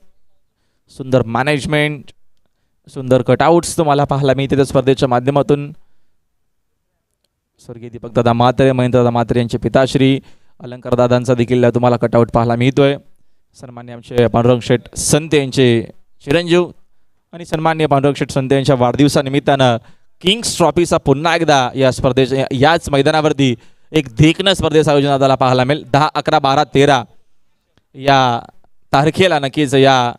S2: सुंदर मॅनेजमेंट, सुंदर कटआउट्स तुम्हाला पाहायला मिळते त्या स्पर्धेच्या माध्यमातून. स्वर्गीय दीपकदादा म्हात्रे, महेंद्रदादा म्हात्रे यांचे पिताश्री अलंकार दादांचा देखील तुम्हाला कटआउट पाहायला मिळतोय. सन्मान्य आमचे पांडुरंग शेठ संते यांचे चिरंजीव आणि सन्मान्य पांडुरंग शेठ संते यांच्या वाढदिवसानिमित्तानं किंग्स ट्रॉफीचा पुन्हा एकदा या स्पर्धेच्या याच मैदानावरती एक देखणं स्पर्धेचं आयोजन आपल्याला पाहायला मिळेल. 10, 11, 12, 13 या तारखेला नक्कीच या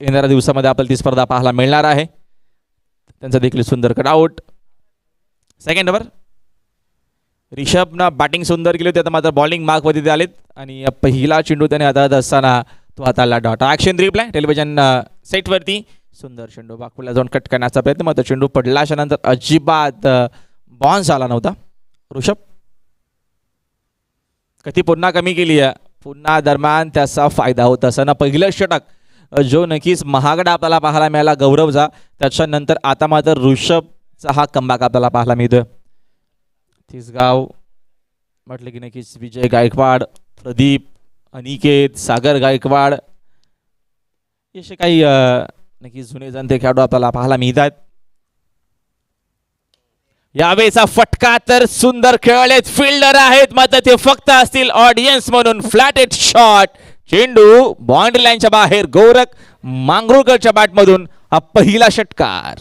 S2: येणाऱ्या दिवसामध्ये आपल्याला ती स्पर्धा पाहायला मिळणार आहे. त्यांचा देखील सुंदर कटआउट. Second over. रिषभनं बॅटिंग सुंदर केली होती, आता मात्र बॉलिंग मार्कमध्ये ते आलेत आणि पहिला चेंडू त्याने हातात असताना तो हाताला डॉट. ॲक्शन रिप्लाय टेलिव्हिजन सेटवरती. सुंदर चेंडू बागपूरला जाऊन कट करण्याचा प्रयत्न, मात्र चेंडू पडल्याच्या नंतर अजिबात बॉन्स आला नव्हता. ऋषभ कधी पुन्हा कमी केली आहे, पुन्हा दरम्यान त्याचा फायदा होत असताना पहिलं षटक जो नक्कीच महागडा आपल्याला पाहायला मिळाला गौरवचा, त्याच्यानंतर आता मात्र ऋषभचा हा कमबॅक आपल्याला पाहायला मिळतोय. तिसगाव म्हटलं की नक्कीच विजय गायकवाड, प्रदीप, अनिकेत, सागर गायकवाड असे काही नक्कीच जुने जाणते खेळाडू आपल्याला पाहायला मिळतात. यावेळेचा फटका तर सुंदर खेळलेत, फिल्डर आहेत मात्र ते फक्त असतील ऑडियन्स म्हणून. फ्लॅटेड शॉट, चेंडू बाउंड्री लाईनच्या बाहेर. गोरख मांगरुळकरच्या बॅटमधून हा पहिला षटकार.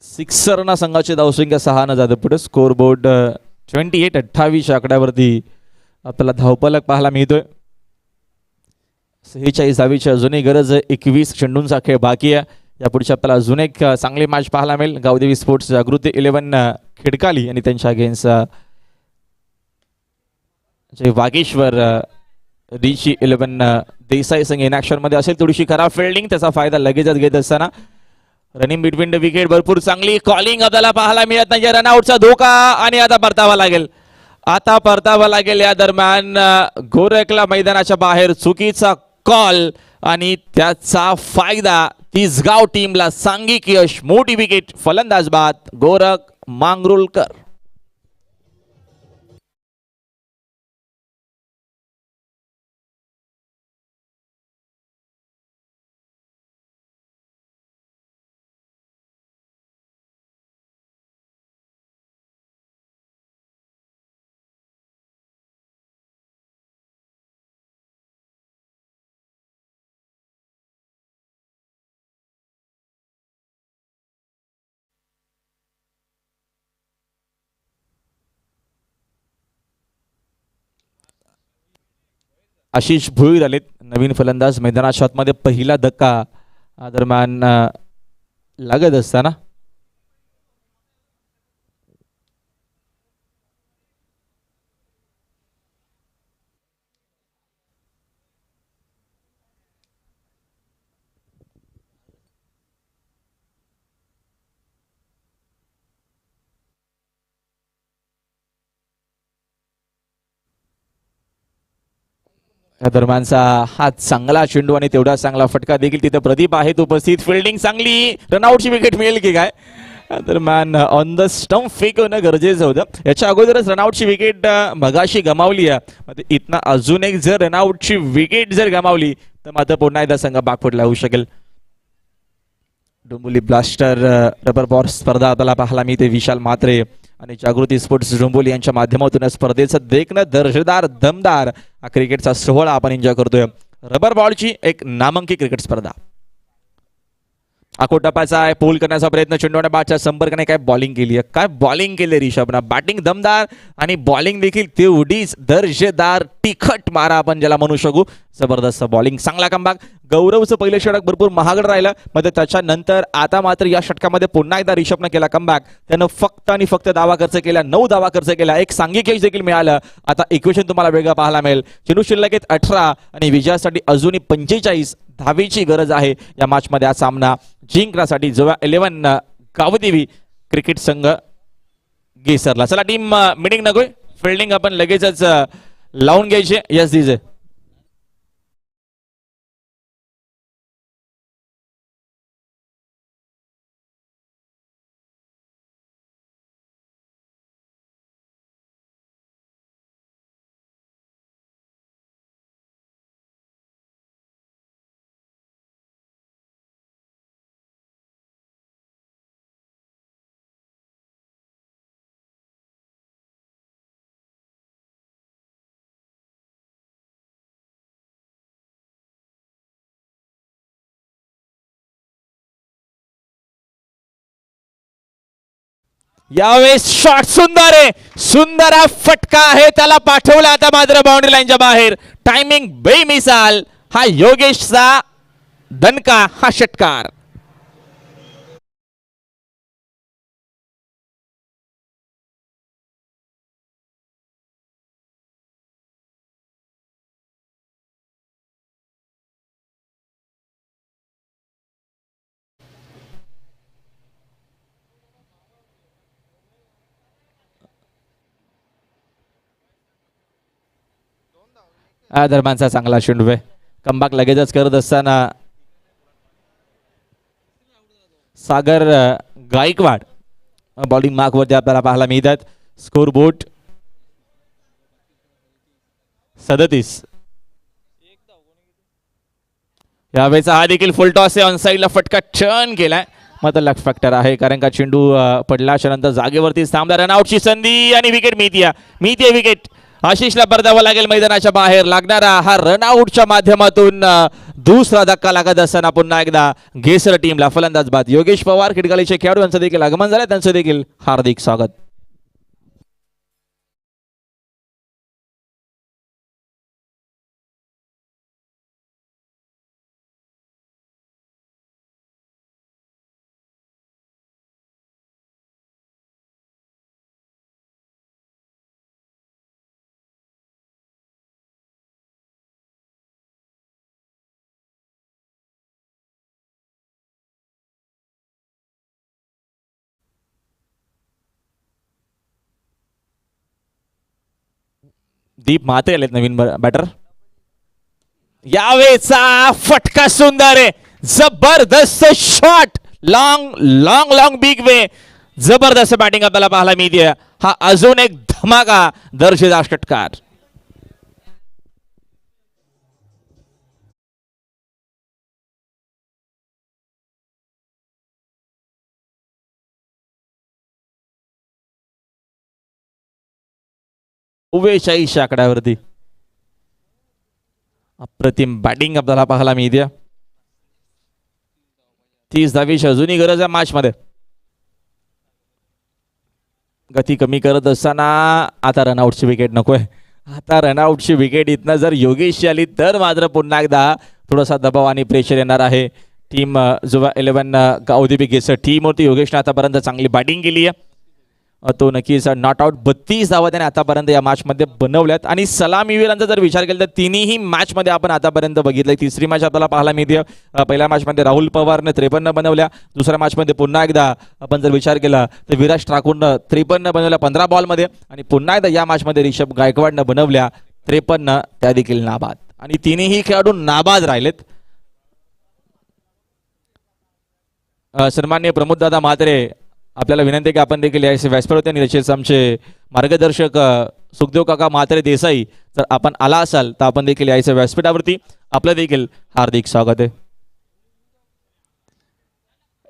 S2: सिक्सरना संघाचे धावसंख्या 6 न जाते पुढे. स्कोर बोर्ड 28-28 आकड्यावरती आपल्याला धावफलक पाहायला मिळतोय. 46 धावीची अजूनही गरज आहे. 21 चेंडूंचा खेळ बाकी आहे. यापुढची आपल्याला अजून एक चांगली मॅच पाहायला मिळेल. गावदेवी स्पोर्ट्स जागृती 11 खिडकाली आणि त्यांच्या अगेन्स्ट जे वागेश्वर ऋषी 11 देसाई संघ इन ऍक्शन मध्ये असेल. थोडीशी खराब फिल्डिंग, त्याचा फायदा लगेचच घेत असताना रनिंग बिटवीन द विकेट भरपूर चांगली कॉलिंग आपल्याला पाहायला मिळत नाही. रनआउटचा धोका आणि आता परतावा लागेल. आता परतावा लागेल. या दरम्यान गोरखला मैदानाच्या बाहेर चुकीचा कॉल आणि त्याचा फायदा तिसगाव टीमला. सांघिक यश, मोठी विकेट, फलंदाज बाद गोरख मांगरुळकर. आशिष भोईर आलेत नवीन फलंदाज मैदानाच्या आतमध्ये. पहिला धक्का दरम्यान लागत असताना या दरम्यानचा हा चांगला चेंडू आणि तेवढा चांगला फटका देखील. तिथे प्रदीप आहेत उपस्थित. फिल्डिंग चांगली, रनआउटची विकेट मिळेल की काय. दरम्यान ऑन द स्टंप फेक होणं गरजेचं होतं. याच्या अगोदरच रनआउटची विकेट मगाशी गमावली आहे. इथनं अजून एक जर रनआउटची विकेट जर गमावली तर मात्र पुन्हा एकदा संघ बागफुटला होऊ शकेल. डोंबिवली ब्लास्टर रबर बॉल स्पर्धा आपल्याला पाहायला मिळते. विशाल म्हात्रे आणि जागृती स्पोर्ट्स डोंबिवली यांच्या माध्यमातून स्पर्धेचं देखणं दर्जेदार दमदार हा क्रिकेटचा सोहळा आपण एन्जॉय करतोय. रबर बॉलची एक नामांकित क्रिकेट स्पर्धा. आखो टप्प्याचा आहे, पोल करण्याचा प्रयत्न. चेंडूने बॅटच्या संपर्काने काय बॉलिंग केली आहे, काय बॉलिंग केली रिषभनं. बॅटिंग दमदार आणि बॉलिंग देखील तेवढीच दर्जेदार, तिखट मारा आपण ज्याला म्हणू शकू. जबरदस्त बॉलिंग, चांगला कमबॅक. गौरवचं पहिलं षटक भरपूर महागड राहिलं, मध्ये त्याच्यानंतर आता मात्र या षटकामध्ये पुन्हा एकदा रिषभनं केला कमबॅक. त्यानं फक्त आणि फक्त धावा खर्च केला, 9 धावा खर्च केला, एक सांघिक यश देखील मिळालं. आता इक्वेशन तुम्हाला वेगळं पाहायला मिळेल. चेंडू शिल्लक 18 आणि विजयासाठी अजूनही 45 धावेची गरज आहे या मॅच मध्ये. हा सामना जिंकण्यासाठी जेव्हा 11 गावदेवी क्रिकेट संघ गेसरला. चला टीम मिटिंग नकोय, फिल्डिंग आपण लगेचच लावून घ्यायचे. यस दिजे. यावेळेस शॉट सुंदर आहे, सुंदर हा फटका आहे, त्याला पाठवला आता मात्र बाउंड्री लाईनच्या बाहेर. टायमिंग बेमिसाल, हा योगेशचा दणका, हा षटकार. दरम्यानचा चांगला चेंडू, कमबॅक लगेचच करत असताना सागर गायकवाड बॉलिंग मार्क वरती आपल्याला पाहायला मिळतात. Score board 37. यावेळेचा हा देखील फुल टॉस आहे, ऑन साईडला फटका टर्न केलाय, मात्र लक फॅक्टर आहे कारण का चेंडू पडल्याच्या नंतर जागेवरती थांबला. रनआउटची संधी आणि विकेट मिळतीये विकेट. आशिषला परतावं लागेल मैदानाच्या बाहेर. लागणारा हा रनआउटच्या माध्यमातून दुसरा धक्का लागत असताना पुन्हा एकदा गेसर टीमला फलंदाज बाद. योगेश पवार खिडकालीचे खेळाडू यांचं देखील आगमन झालं, त्यांचं देखील हार्दिक स्वागत. दीप महाते आलेत नवीन बॅटर. यावेळेचा फटका सुंदर आहे, जबरदस्त shot, long long long big way, जबरदस्त बॅटिंग आपल्याला पाहायला मिळते. हा अजून एक धमाका दर्जेदार षटकार. उवेशाईच्या आकड्यावरती अप्रतिम बॅटिंग आपल्याला पाहायला मिळते. 30 धावीची अजूनही गरज आहे मॅच मध्ये. गती कमी करत असताना आता रनआउटची विकेट नकोय. आता रनआउटची विकेट इथनं जर योगेशची आली तर मात्र पुन्हा एकदा थोडासा दबाव आणि प्रेशर येणार आहे टीम जो 11 औद्योगिक गेसर टीम होती. योगेशने आतापर्यंत चांगली बॅटिंग केली आहे, तो नक्कीच नॉट आउट 32 धावा त्याने आतापर्यंत या मॅचमध्ये बनवल्यात. आणि सलामीवीरांचा जर विचार केला तर तिन्ही मॅचमध्ये आपण आतापर्यंत बघितलं. तिसरी मॅच आपल्याला पाहायला मिळते. पहिल्या मॅचमध्ये राहुल पवारने 53 बनवल्या, दुसऱ्या मॅचमध्ये पुन्हा एकदा आपण जर विचार केला तर विराज ठाकूरनं 53 बनवल्या 15 बॉलमध्ये, आणि पुन्हा एकदा या मॅचमध्ये ऋषभ गायकवाडनं बनवल्या 53, त्या देखील नाबाद. आणि तिन्ही खेळाडू नाबाद राहिलेत. सन्माननीय प्रमोददादा म्हात्रे, आपल्याला विनंती आहे की आपण देखील याचे व्यासपीठ होते, आणि तसेच आमचे मार्गदर्शक सुखदेव काका म्हात्रे देसाई, जर आपण आला असाल तर आपण देखील यायचं व्यासपीठावरती. आपलं देखील हार्दिक स्वागत आहे.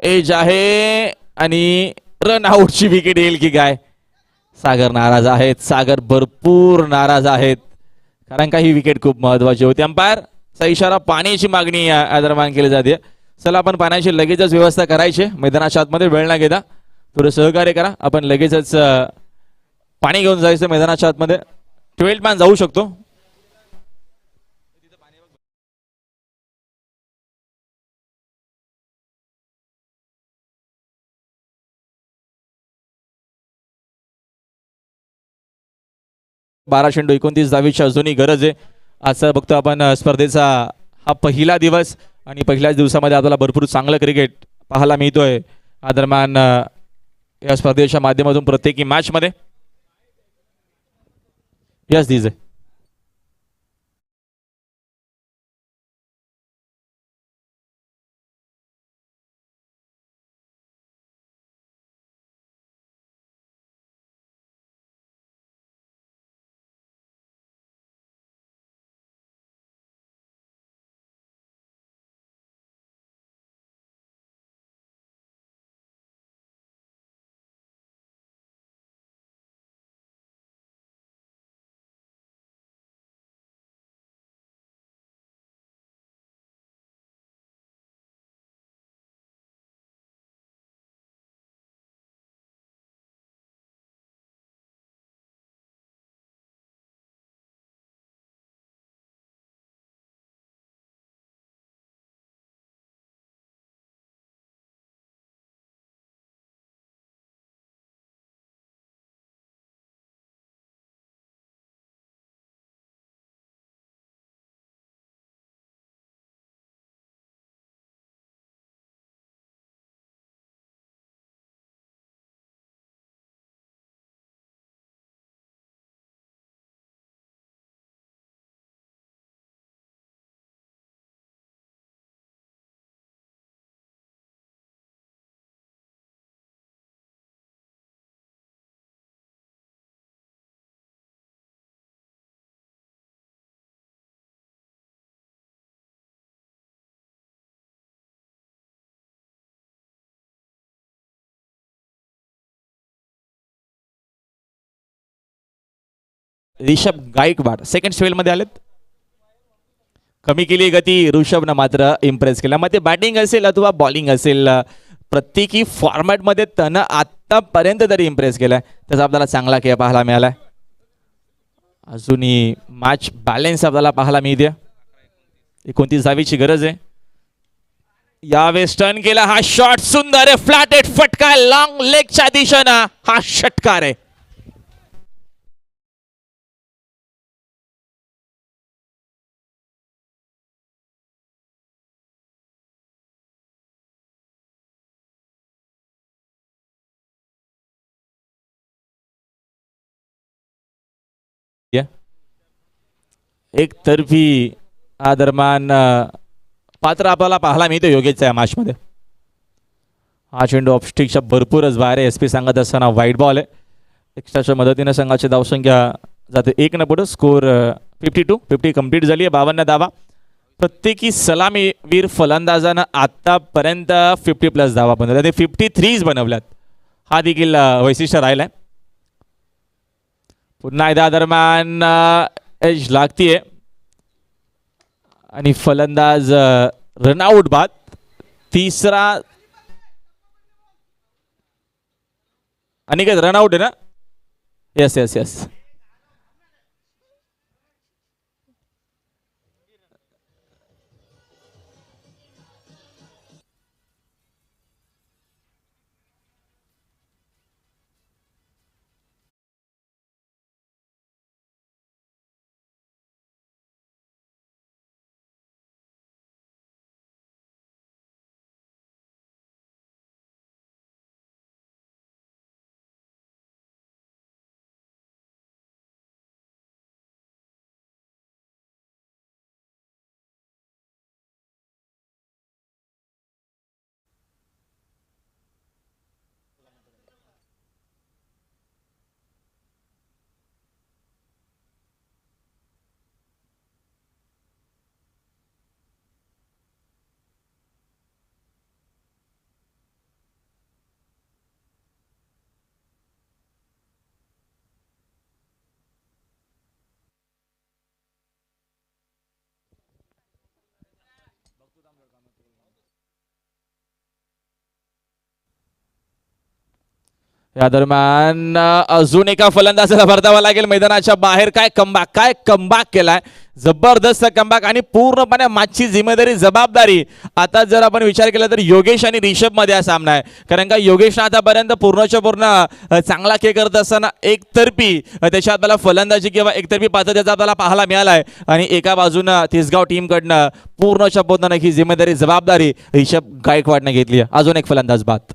S2: एज आहे आणि रन आउटची विकेट येईल की काय? सागर नाराज आहेत, सागर भरपूर नाराज आहेत, कारण का ही विकेट खूप महत्वाची होती. अंपायरचा इशारा पाण्याची मागणी या दरम्यान केली जाते. चला आपण पाण्याची लगेचच व्यवस्था करायची मैदानाच्या आतमध्ये, वेळ न घेता थोडं सहकार्य करा. आपण लगेचच पाणी घेऊन जायचं मैदानाच्या आतमध्ये. 12 मॅन जाऊ शकतो. बारा चेंडू 29 धावीची अजूनही गरज आहे. असं बघतो आपण स्पर्धेचा हा पहिला दिवस, आणि पहिल्याच दिवसामध्ये आपल्याला भरपूर चांगलं क्रिकेट पाहायला मिळतोय या दरम्यान या स्पर्धेच्या माध्यमातून प्रत्येकी मॅच मध्ये. Yes these Rishabh Gaikwad second स्पेलमध्ये आलेत. कमी केली गती ऋषभनं मात्र इम्प्रेस केला. मग ते बॅटिंग असेल अथवा बॉलिंग असेल, प्रत्येकी फॉर्मॅटमध्ये त्यानं आत्तापर्यंत तरी इम्प्रेस केलाय. त्याचा आपल्याला चांगला खेळ पाहायला मिळालाय. अजूनही मॅच बॅलेन्स आपल्याला पाहायला मिळते. 29 धावीची गरज आहे. यावेळेस टर्न केला. हा शॉट सुंदर आहे. फ्लॅटेड फटका लॉंग लेगच्या दिशेनं हा षटकार आहे. एक तर्फी दरम्यान पात्र आपल्याला पाहायला मिळतं योगेशच्या या मॅचमध्ये. हा चेंडू ऑफस्टिकच्या भरपूरच बाहेर आहे. SP सांगत असताना वाईट बॉल आहे. एक्स्ट्राच्या मदतीने संघाची धावसंख्या जाते 1 न पुढे. स्कोर 50 कंप्लीट झाली आहे. 52 धावा. प्रत्येकी सलामीवीर फलंदाजानं आतापर्यंत 50+ धावा बनवल्या. ते 53 बनवल्यात. हा देखील वैशिष्ट्य राहिलाय. पुन्हा एकदा दरम्यान एज लागतीये आणि फलंदाज रनआउट बाद. तिसरा अनिकेत रनआउट आहे ना? Yes yes yes. या दरम्यान अजून एका फलंदाजाला परतावा लागेल मैदानाच्या बाहेर. काय कमबॅक केलाय. जबरदस्त कमबॅक आणि पूर्णपणे मॅचची जिम्मेदारी जबाबदारी आता जर आपण विचार केला तर योगेश आणि ऋषभ मध्ये हा सामना आहे. कारण का योगेशने आतापर्यंत पूर्णच्या पूर्ण चांगला खेळ करत असताना एकतर्फी त्याच्यात आपल्याला फलंदाजी किंवा एकतर्फी पात्रतेचा आपल्याला पाहायला मिळालाय. आणि एका बाजूनं तिसगाव टीमकडनं पूर्णच्या पूर्ण ही जिम्मेदारी जबाबदारी ऋषभ गायकवाडने घेतली आहे. अजून एक फलंदाज बाद.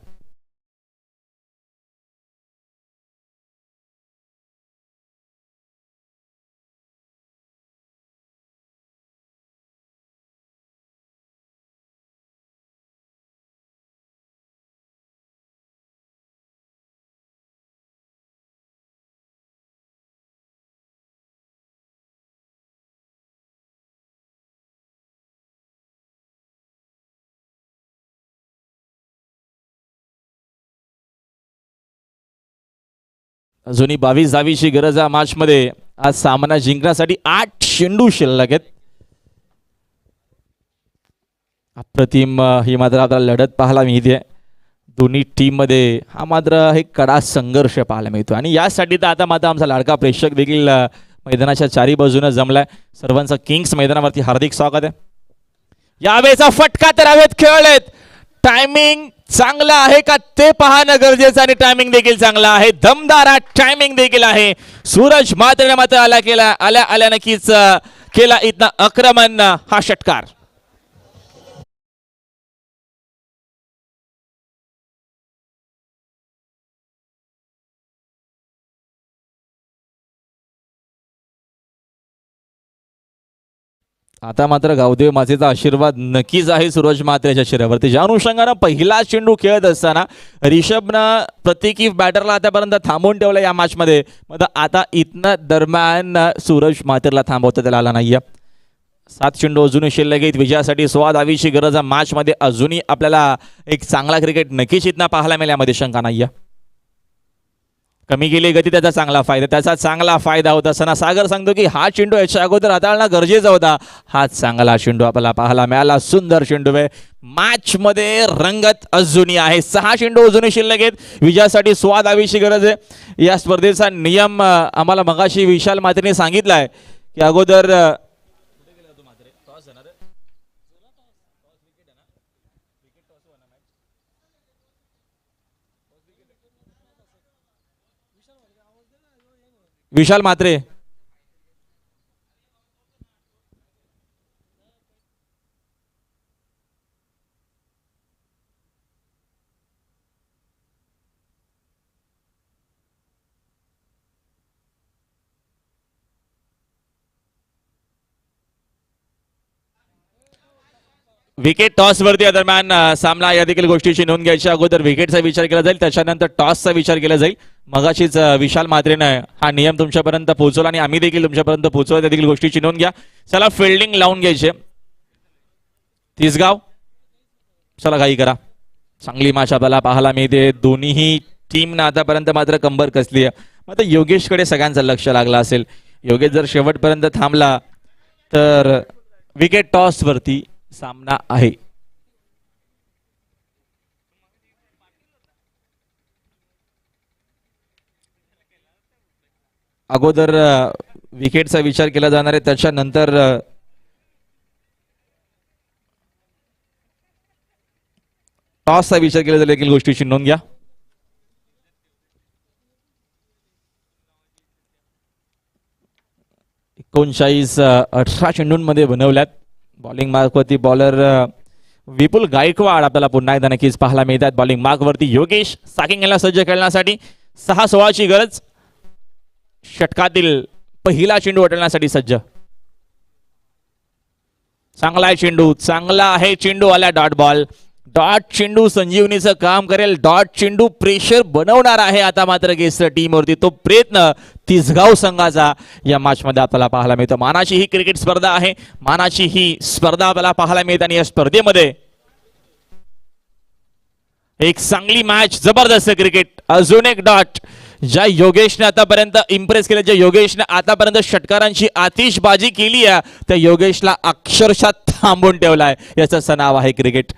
S2: अजूनही 22 धावीची गरज आहे मॅच मध्ये. आज सामना जिंकण्यासाठी 8 चेंडू शिल्लक आहेत. अप्रतिम ही मात्र आपल्याला लढत पाहायला मिळते. दोन्ही टीम मध्ये हा मात्र हे कडा संघर्ष पाहायला मिळतो. आणि यासाठी तर आता मात्र आमचा लाडका प्रेक्षक देखील मैदानाच्या चारी बाजूने जमलाय. सर्वांचा किंग्स मैदानावरती हार्दिक स्वागत आहे. यावेळेचा फटका तर हवेत खेळलेत. टायमिंग चांगला आहे का ते पाहणं गरजेचं आणि टायमिंग देखील चांगला आहे. दमदार टायमिंग देखील आहे. सूरज मात्र आल्या नक्कीच केला इथनं आक्रमण हा षटकार. आता मात्र गावदेव मातेचा आशीर्वाद नक्कीच आहे सूरज मात्रेच्या शरीरावरती. ज्या अनुषंगानं पहिला चेंडू खेळत असताना ऋषभनं प्रत्येकी बॅटरला आतापर्यंत थांबवून ठेवलं या मॅचमध्ये. मग आता इथनं दरम्यान सूरज मात्रेला थांबवता त्याला आला नाहीये. 7 चेंडू अजूनही शिल्लक आहेत. विजयासाठी 16 धावीची गरज आहे मॅचमध्ये. अजूनही आपल्याला एक चांगला क्रिकेट नक्कीच इथनं पाहायला मिळेल यामध्ये शंका नाहीये. कमी केली गती, त्याचा चांगला फायदा, त्याचा चांगला फायदा होता असताना सागर सांगतो की हा चेंडू याच्या अगोदर हाताळणं गरजेचा होता. हा चांगला चेंडू आपल्याला पाहायला मिळाला. सुंदर चेंडू आहे. मॅच मध्ये रंगत अजूनही आहे. 6 चेंडू अजूनही शिल्लक आहेत. विजयासाठी स्वाद हवीशी गरज आहे. या स्पर्धेचा नियम आम्हाला मगाशी विशाल मात्रेने सांगितलाय की अगोदर विशाल मात्रे विकेट टॉस वरती या दरम्यान सामना या देखील गोष्टीची नोंद घ्यायची. अगोदर विकेटचा विचार केला जाईल, त्याच्यानंतर टॉसचा विचार केला जाईल. मगाशीच विशाल मात्रेनं हा नियम तुमच्यापर्यंत पोहोचवला आणि आम्ही देखील तुमच्यापर्यंत पोहोचवला. त्या देखील गोष्टीची नोंद घ्या. चला फिल्डिंग लावून घ्यायचे. तिसगाव चला घाई करा. चांगली मॅच आपल्याला पाहायला मिळते. दोन्ही टीमनं आतापर्यंत मात्र कंबर कसली आहे. मात्र योगेशकडे सगळ्यांचं लक्ष लागलं असेल. योगेश जर शेवटपर्यंत थांबला तर विकेट टॉस वरती सामना आहे. अगोदर विकेटचा विचार केला जाणार आहे, त्याच्यानंतर टॉसचा विचार केला जाईल. देखील गोष्टीची नोंद घ्या. एकोणचाळीस 18 चेंडूंमध्ये बनवल्यात. बॉलिंग मार्कवरती बॉलर विपुल गायकवाड आपल्याला पुन्हा एकदा नक्कीच पाहायला मिळतात. बॉलिंग मार्कवरती योगेश साकिंग याला सज्ज खेळण्यासाठी 6-16ची गरज. षटकातील पहिला चेंडू उचलण्यासाठी सज्ज. चांगला आहे चेंडू, चांगला आहे चेंडू. आला डॉट बॉल. डॉट चेंडू संजीवनीचं काम करेल. डॉट चेंडू प्रेशर बनवणार आहे आता मात्र केसर टीमवरती. तो प्रयत्न तिसगाव संघाचा या मॅच मध्ये आपल्याला पाहायला मिळतो. मानाची ही क्रिकेट स्पर्धा आहे. मानाची ही स्पर्धा आपल्याला पाहायला मिळते आणि या स्पर्धेमध्ये एक चांगली मॅच, जबरदस्त क्रिकेट. अजून एक डॉट. ज्या योगेशने आतापर्यंत इम्प्रेस केलं, ज्या योगेशने आतापर्यंत षटकारांची आतिषबाजी केली आहे, त्या योगेशला अक्षरशः थांबून ठेवलाय. याचं नाव आहे क्रिकेट.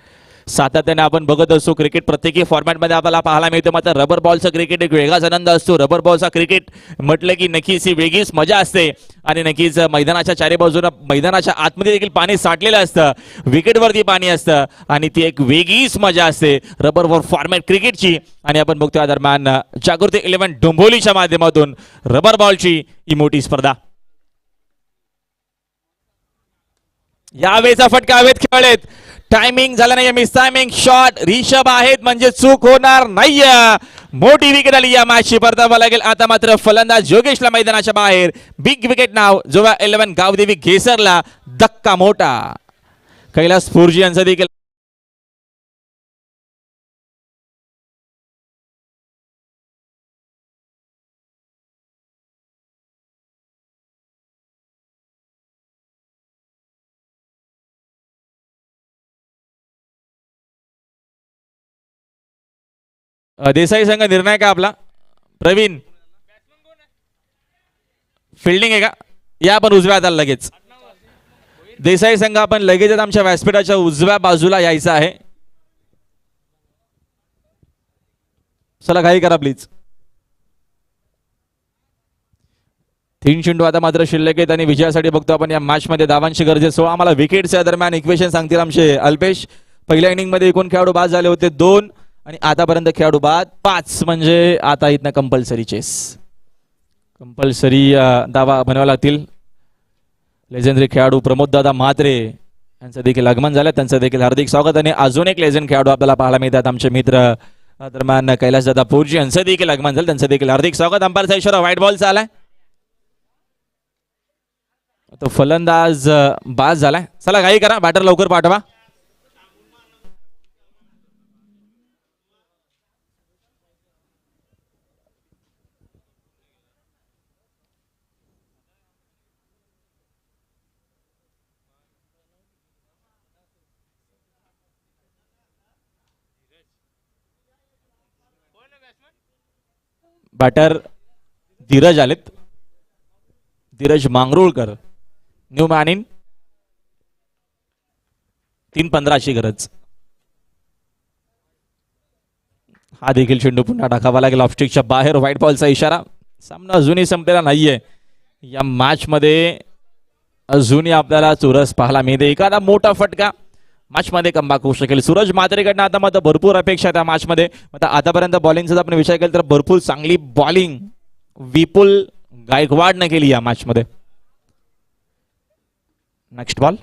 S2: सातत्याने आपण बघत असतो क्रिकेट प्रत्येकी फॉर्मॅटमध्ये आपल्याला पाहायला मिळतं. मात्र रबर बॉलचा क्रिकेट एक वेगळाच आनंद असतो. रबर बॉलचा क्रिकेट म्हटलं की नक्कीच ही वेगळीच मजा असते आणि नक्कीच मैदानाच्या चारी बाजूला, मैदानाच्या आतमध्ये देखील पाणी साठलेलं असतं, विकेटवरती पाणी असतं आणि ती एक वेगळीच मजा असते रबर बॉल फॉर्मॅट क्रिकेटची. आणि आपण बघतो या दरम्यान जागृती 11 डोंबिवलीच्या माध्यमातून रबर बॉलची ही मोठी स्पर्धा. यावेळेचा फटका हवेत खेळलेत. टायमिंग झाला नाही. Miss timing shot. रिषभ आहेत म्हणजे चूक होणार नाहीये. मोठी विकेट आली या मॅचची. परतावा लागेल आता मात्र फलंदाज योगेशला मैदानाच्या बाहेर. बिग विकेट नाव जोवा 11 गावदेवी घेसरला धक्का मोठा. कैलास फुर्जी यांचा देखील देसाई संघ निर्णायक आहे आपला. प्रवीण फिल्डिंग आहे का? या आपण उजव्या हाताला लगेच. देसाई संघ आपण लगेचच आमच्या व्यासपीठाच्या उजव्या बाजूला यायचं आहे. चला घाई करा प्लीज. 3 चेंडू आता मात्र शिल्लक आहेत आणि विजयासाठी बघतो आपण या मॅच मध्ये धावांची गरज आहे. 16. आम्हाला विकेटच्या दरम्यान इक्वेशन सांगतील आमचे अल्पेश. पहिल्या इनिंग मध्ये एकूण खेळाडू बाद झाले होते 2 आणि आतापर्यंत खेळाडू बाद 5. म्हणजे आता इथनं कंपल्सरी चेस, कंपल्सरी दावा बनवावे लागतील. लेजेंडरी खेळाडू प्रमोद दादा म्हात्रे यांचं देखील आगमन झालं. त्यांचं देखील हार्दिक स्वागत. आणि अजून एक लेजेंड खेळाडू आपल्याला पाहायला मिळतात आमचे मित्र दरम्यान कैलास दादा पोरजी यांचं देखील आगमन झालं. त्यांचं देखील हार्दिक स्वागत. अंपायरचा इशारा व्हाईट बॉलचा आलाय. तो फलंदाज बाद झालाय. चला घाई करा, बॅटर लवकर पाठवा. बॅटर धीरज आलेत. Dhiraj Mangrulkar new man in. 3-15ची गरज. हा देखील चेंडू पुन्हा टाकावा लागेल ऑफस्टिकच्या बाहेर. व्हाईट बॉलचा इशारा. सामना अजूनही संपलेला नाहीये. या मॅच मध्ये अजूनही आपल्याला चुरस पाहायला मिळते. एखादा मोठा फटका मॅच मध्ये कमबॅक होऊ शकेल. सूरज म्हात्रेकडनं आता मात्र भरपूर अपेक्षा त्या मॅच मध्ये. आता आतापर्यंत बॉलिंगचा आपण विचार केला तर भरपूर चांगली बॉलिंग विपुल गायकवाडने केली या मॅच मध्ये. Next ball.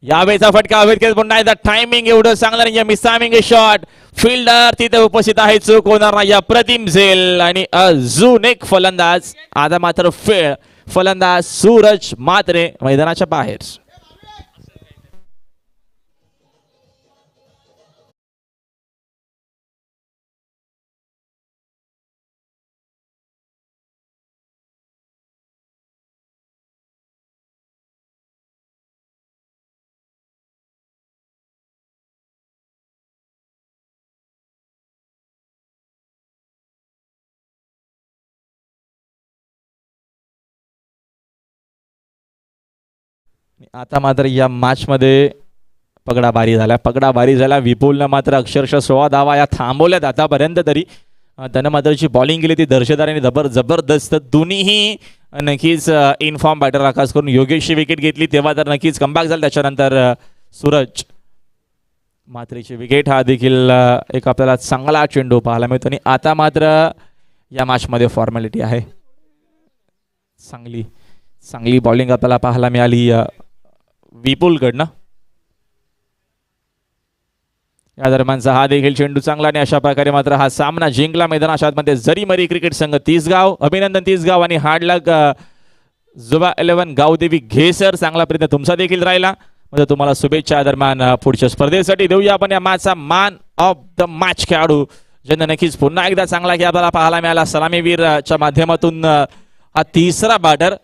S2: यावेळेचा फटका हवेत पुन्हा एकदा. टायमिंग एवढं चांगलं नाही. मिसटायमिंग शॉट. फिल्डर तिथे उपस्थित आहे. चूक होणार नाही. प्रतिम झेल आणि अजून एक फलंदाज. आता मात्र फलंदाज सूरज म्हात्रे मैदानाच्या बाहेर. आता मात्र या मॅच मध्ये पगडाबारी झाला. विपुलनं मात्र अक्षरशः 16 धावा या थांबवल्यात आतापर्यंत तरी. त्यानं मात्र जी बॉलिंग केली ती दर्शेदार आणि जबरदस्त. दोन्हीही नक्कीच इनफॉर्म बॅटर खास करून योगेशची विकेट घेतली तेव्हा तर नक्कीच कमबॅक झाला. त्याच्यानंतर सूरज म्हात्रेची विकेट. हा देखील एक आपल्याला चांगला चेंडू पाहायला मिळतो. आणि आता मात्र या मॅच मध्ये फॉर्मॅलिटी आहे. चांगली बॉलिंग आपल्याला पाहायला मिळाली विपुलकडनं. या दरम्यानचा हा देखील चेंडू चांगला. आणि अशा प्रकारे मात्र हा सामना जिंकला मैदानाच्या मध्ये जरीमरी क्रिकेट संघ तिसगाव. अभिनंदन तिसगाव आणि हार्ड लक जुबा 11 गावदेवी घेसर. चांगला प्रयत्न तुमचा देखील राहिला. म्हणजे तुम्हाला शुभेच्छा. दरम्यान पुढच्या स्पर्धेसाठी देऊया आपण या मॅचचा मॅन ऑफ द मॅच खेळाडू ज्यांना नक्कीच पुन्हा एकदा चांगला की आपल्याला पाहायला मिळाला सलामीवीरच्या माध्यमातून हा तिसरा बॅटर